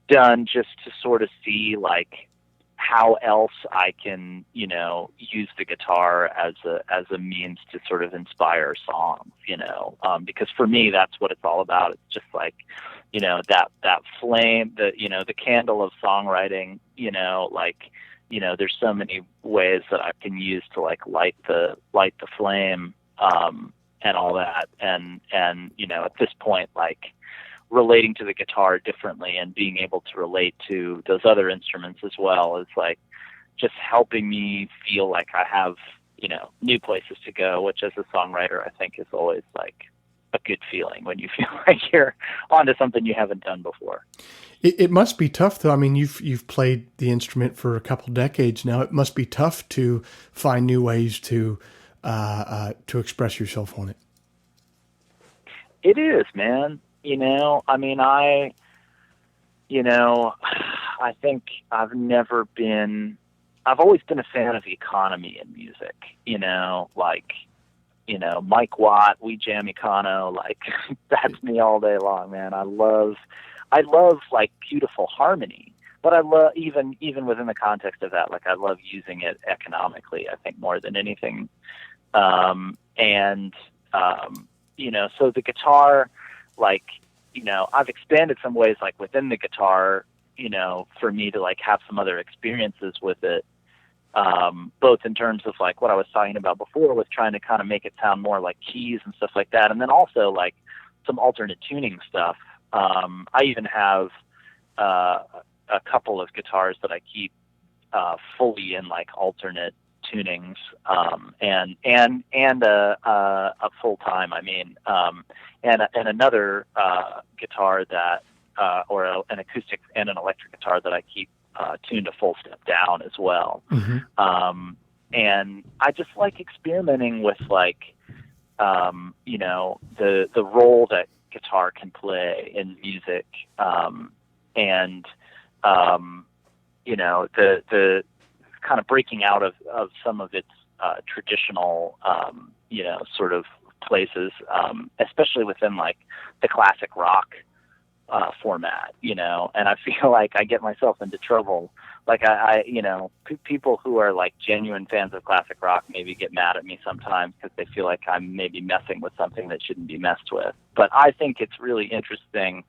done just to sort of see like how else I can, you know, use the guitar as a means to sort of inspire songs, you know, because for me, that's what it's all about. It's just like, you know, that flame, you know, the candle of songwriting, you know, like, you know, there's so many ways that I can use to like light the flame, and all that. And, you know, at this point, like relating to the guitar differently and being able to relate to those other instruments as well is like just helping me feel like I have, you know, new places to go, which as a songwriter, I think is always like a good feeling when you feel like you're onto something you haven't done before. It must be tough, though. I mean, you've played the instrument for a couple decades now. It must be tough to find new ways to express yourself on it. It is, man. You know, I mean, you know, I think I've always been a fan of economy in music. You know, like, you know, Mike Watt, We Jam Econo, like that's me all day long, man. I love like beautiful harmony, but I love even within the context of that, like I love using it economically, I think more than anything. You know, so the guitar, like, you know, I've expanded some ways like within the guitar, you know, for me to like have some other experiences with it. Both in terms of like what I was talking about before with trying to kind of make it sound more like keys and stuff like that. And then also like some alternate tuning stuff. I even have a couple of guitars that I keep fully in like alternate tunings, and a full time. I mean, and another guitar that an acoustic and an electric guitar that I keep tuned a full step down as well. Mm-hmm. And I just like experimenting with like, you know, the role that guitar can play in music, and you know, the kind of breaking out of some of its traditional, you know, sort of places, especially within like the classic rock format, you know. And I feel like I get myself into trouble. Like I you know, people who are like genuine fans of classic rock maybe get mad at me sometimes because they feel like I'm maybe messing with something that shouldn't be messed with. But I think it's really interesting,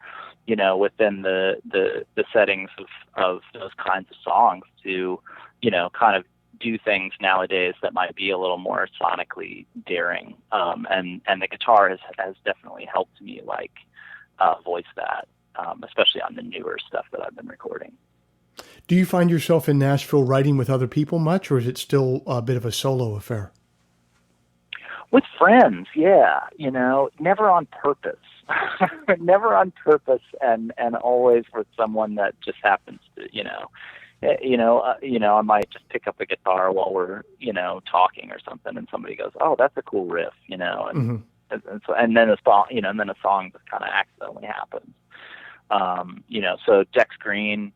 you know, within the settings of those kinds of songs to, you know, kind of do things nowadays that might be a little more sonically daring. And the guitar has definitely helped me like voice that, especially on the newer stuff that I've been recording. Do you find yourself in Nashville writing with other people much, or is it still a bit of a solo affair? With friends, yeah, never on purpose. Never on purpose, and always with someone that just happens to, I might just pick up a guitar while we're, talking or something, and somebody goes, "Oh, that's a cool riff," and Mm-hmm. and then a song, and then a song just kind of accidentally happens. So Dex Green,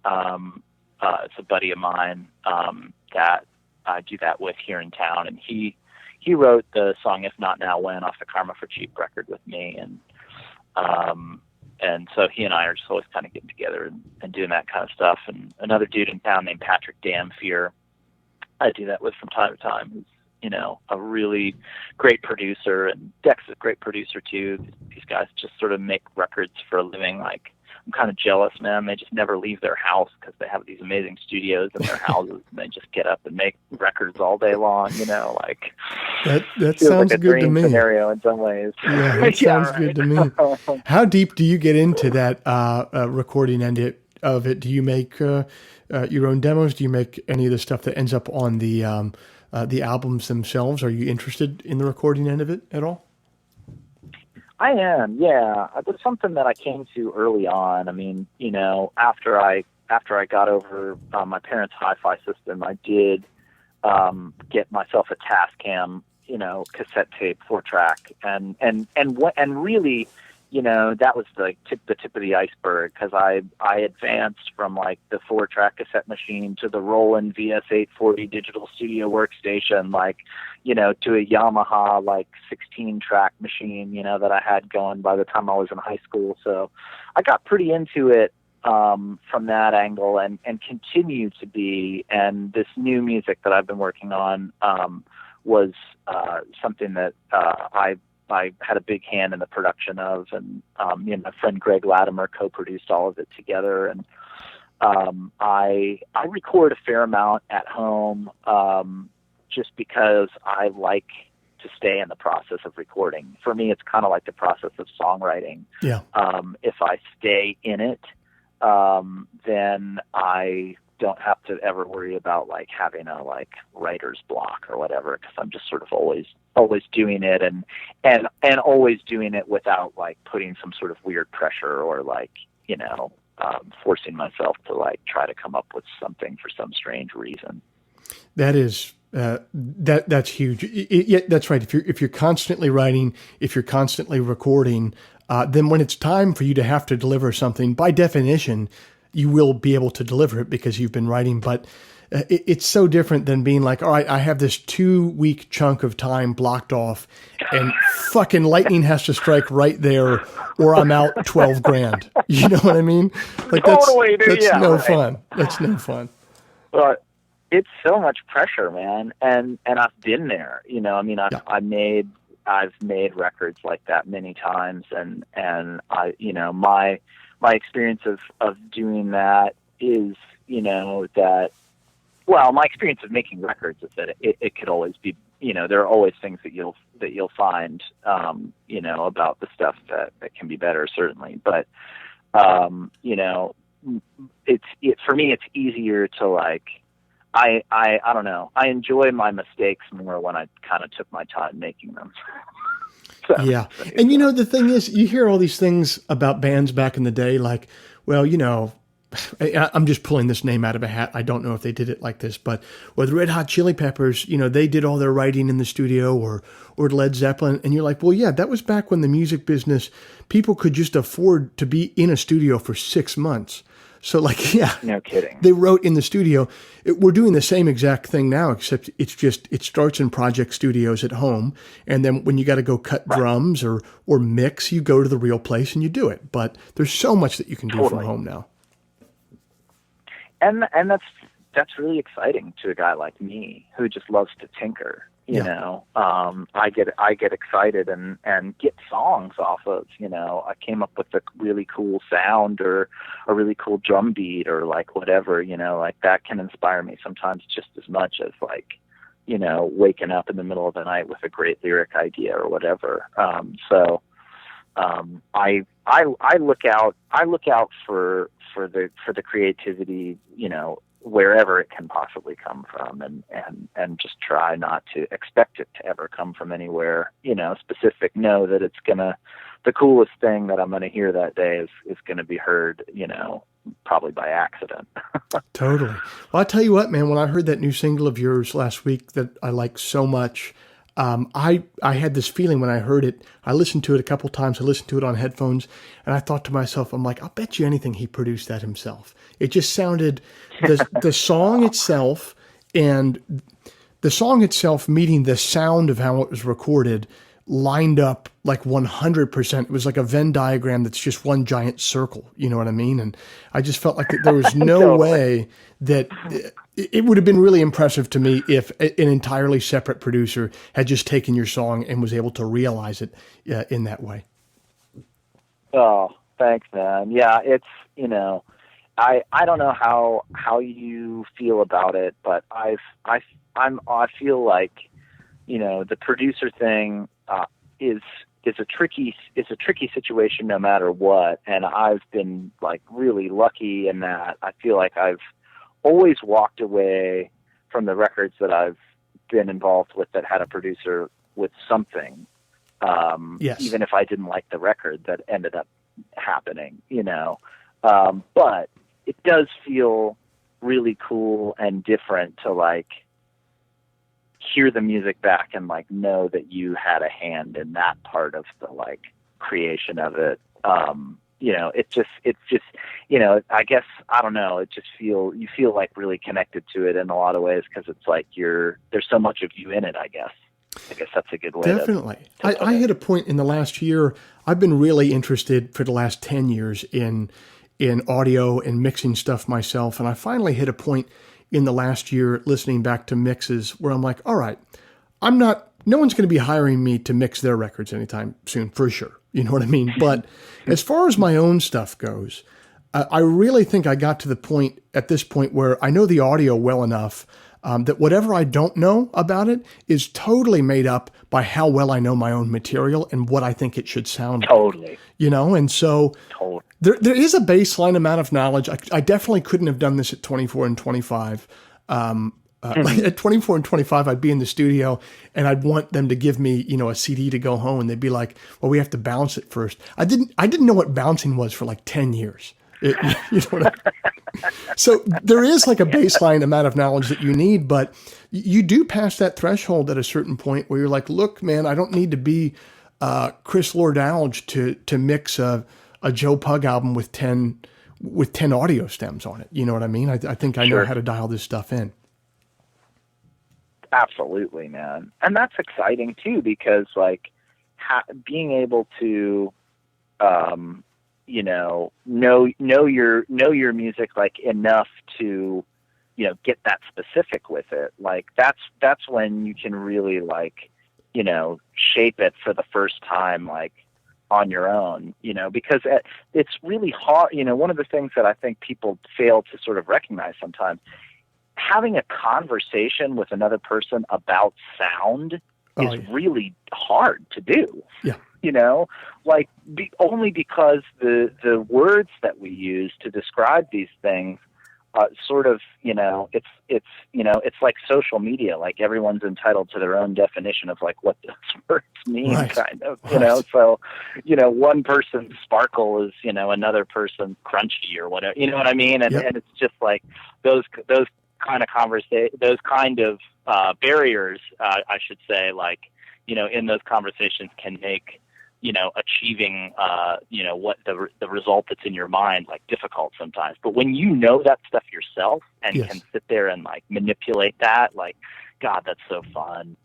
it's a buddy of mine that I do that with here in town, and he wrote the song "If Not Now When" off the Karma for Cheap record with me, and so he and I are just always kind of getting together and doing that kind of stuff. And another dude in town named Patrick Damfier, I do that with from time to time, who's a really great producer, and Dex is a great producer too. These guys just sort of make records for a living. Like, I'm kind of jealous, man. They just never leave their house because they have these amazing studios in their houses, and they just get up and make records all day long. Like that sounds like a good to dream me. Scenario in some ways. Yeah, that sounds good to me. How deep do you get into that recording end of it? Do you make your own demos? Do you make any of the stuff that ends up on the albums themselves? Are you interested in the recording end of it at all? I am, yeah. It was something that I came to early on. I mean, after I got over my parents' hi-fi system, I did get myself a Tascam, cassette tape 4-track, and really, that was the tip of the iceberg, because I advanced from like the 4-track cassette machine to the Roland VS840 digital studio workstation, like, to a Yamaha like 16-track machine, that I had going by the time I was in high school. So I got pretty into it from that angle, and continue to be. And this new music that I've been working on was something that I had a big hand in the production of, and me and my friend Greg Latimer co-produced all of it together. And I record a fair amount at home, just because I like to stay in the process of recording. For me, it's kind of like the process of songwriting. Yeah. If I stay in it, then I don't have to ever worry about like having a like writer's block or whatever, because I'm just sort of always doing it, and always doing it without like putting some sort of weird pressure or like, forcing myself to like try to come up with something for some strange reason. That is that's huge. Yeah, that's right. If you're constantly writing, if you're constantly recording, then when it's time for you to have to deliver something, by definition, you will be able to deliver it because you've been writing. But it's so different than being like, all right, I have this 2-week chunk of time blocked off, and fucking lightning has to strike right there, or I'm out $12,000. You know what I mean? Like Totally, dude. that's Yeah, no right. fun. That's no fun. But it's so much pressure, man. And I've been there, I've made records like that many times. And I, my experience of doing that is, my experience of making records is that it could always be, there are always things that you'll find, about the stuff that can be better, certainly. But, for me, it's easier to like, I don't know. I enjoy my mistakes more when I kind of took my time making them. So, yeah. And the thing is, you hear all these things about bands back in the day, like, well, I'm just pulling this name out of a hat. I don't know if they did it like this, but with Red Hot Chili Peppers, they did all their writing in the studio, or Led Zeppelin. And you're like, well, yeah, that was back when the music business, people could just afford to be in a studio for 6 months. So like, yeah, no kidding. They wrote in the studio. We're doing the same exact thing now, except it starts in project studios at home. And then when you got to go cut drums or mix, you go to the real place and you do it. But there's so much that you can do from home now. And that's really exciting to a guy like me who just loves to tinker. I get excited and get songs off of, I came up with a really cool sound or a really cool drum beat or like whatever, like that can inspire me sometimes just as much as like, waking up in the middle of the night with a great lyric idea or whatever. I look out for for the creativity, wherever it can possibly come from, and just try not to expect it to ever come from anywhere, specific. Know that the coolest thing that I'm going to hear that day is going to be heard, probably by accident. Totally. Well, I tell you what, man, when I heard that new single of yours last week that I like so much, I had this feeling when I heard it. I listened to it a couple times. I listened to it on headphones, and I thought to myself, I'm like, I'll bet you anything he produced that himself. It just sounded, the song itself and the song itself meeting the sound of how it was recorded lined up like 100%. It was like a Venn diagram that's just one giant circle. You know what I mean? And I just felt like there was no Totally. way that it would have been really impressive to me if an entirely separate producer had just taken your song and was able to realize it in that way. Oh, thanks, man. Yeah, it's, I don't know how you feel about it, but I feel like, the producer thing is a tricky situation no matter what. And I've been like really lucky in that I feel like I've always walked away from the records that I've been involved with that had a producer with something. Yes. Even if I didn't like the record that ended up happening, but it does feel really cool and different to like hear the music back and like know that you had a hand in that part of the like creation of it. It's just, I guess, I don't know. You feel like really connected to it in a lot of ways. 'Cause it's like there's so much of you in it, I guess. I guess that's a good way. Definitely. I hit a point in the last year. I've been really interested for the last 10 years in audio and mixing stuff myself. And I finally hit a point in the last year listening back to mixes where I'm like, all right, no one's going to be hiring me to mix their records anytime soon, for sure. You know what I mean? But as far as my own stuff goes, I really think I got to the point at this point where I know the audio well enough that whatever I don't know about it is totally made up by how well I know my own material and what I think it should sound like. Totally. And so Totally. There is a baseline amount of knowledge. I definitely couldn't have done this at 24 and 25. At 24 and 25, I'd be in the studio and I'd want them to give me, a CD to go home, and they'd be like, well, we have to bounce it first. I didn't know what bouncing was for like 10 years. So there is like a baseline amount of knowledge that you need, but you do pass that threshold at a certain point where you're like, look, man, I don't need to be Chris Lord-Alge to mix a Joe Pug album with 10 audio stems on it. You know what I mean? I think I know Sure. how to dial this stuff in. Absolutely, man. And that's exciting too, because like being able to, know your music like enough to, get that specific with it. Like that's when you can really like, shape it for the first time, like on your own, because it's really hard. One of the things that I think people fail to sort of recognize sometimes, having a conversation with another person about sound is really hard to do. Yeah. Only because the words that we use to describe these things, sort of, it's like social media. Like everyone's entitled to their own definition of like what those words mean, Right. kind of. So, one person's sparkle is, another person's crunchy or whatever. You know what I mean? And, Yep. and it's just like those kind of barriers, I should say, like, in those conversations can make, achieving, what the result that's in your mind, like difficult sometimes. But when you know that stuff yourself and Yes. can sit there and like manipulate that, like, God, that's so fun.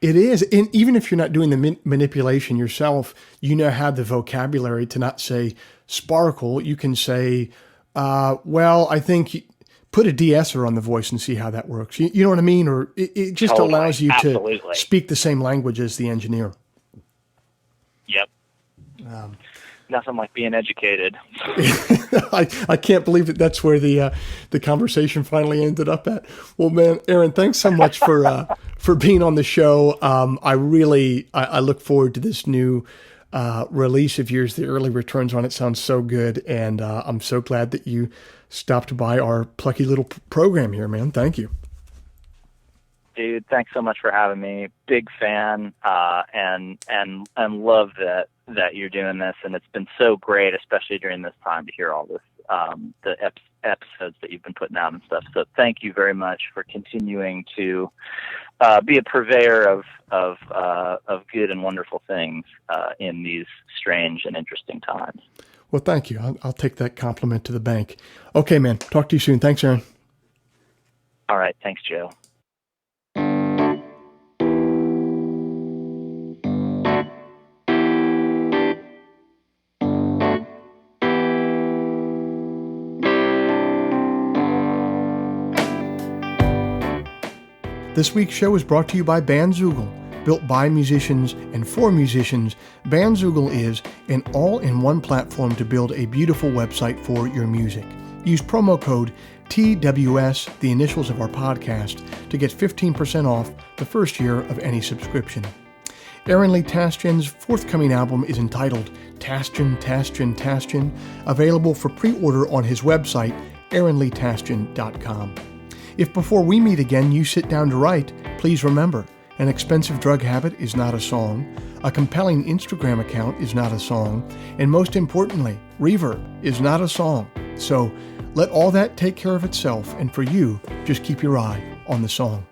It is. And even if you're not doing the manipulation yourself, have the vocabulary to not say sparkle. You can say, I think put a de-esser on the voice and see how that works. You know what I mean? Or it just Totally. allows you Absolutely. to speak the same language as the engineer. Yep. Nothing like being educated. I can't believe that's where the conversation finally ended up at. Well, man, Aaron, thanks so much for being on the show. I look forward to this new release of yours. The early returns on it sounds so good, and I'm so glad that you stopped by our plucky little program here, man. Thank you. Dude, thanks so much for having me. Big fan, and love that you're doing this, and it's been so great, especially during this time, to hear all this, the episodes that you've been putting out and stuff. So thank you very much for continuing to be a purveyor of good and wonderful things in these strange and interesting times. Well, thank you. I'll take that compliment to the bank. Okay, man. Talk to you soon. Thanks, Aaron. All right. Thanks, Joe. This week's show is brought to you by Bandzoogle. Built by musicians and for musicians, Bandzoogle is an all-in-one platform to build a beautiful website for your music. Use promo code TWS, the initials of our podcast, to get 15% off the first year of any subscription. Aaron Lee Tasjan's forthcoming album is entitled Tasjan, available for pre-order on his website, aaronleetasjan.com. If before we meet again you sit down to write, please remember, an expensive drug habit is not a song, a compelling Instagram account is not a song, and most importantly, reverb is not a song. So let all that take care of itself, and for you, just keep your eye on the song.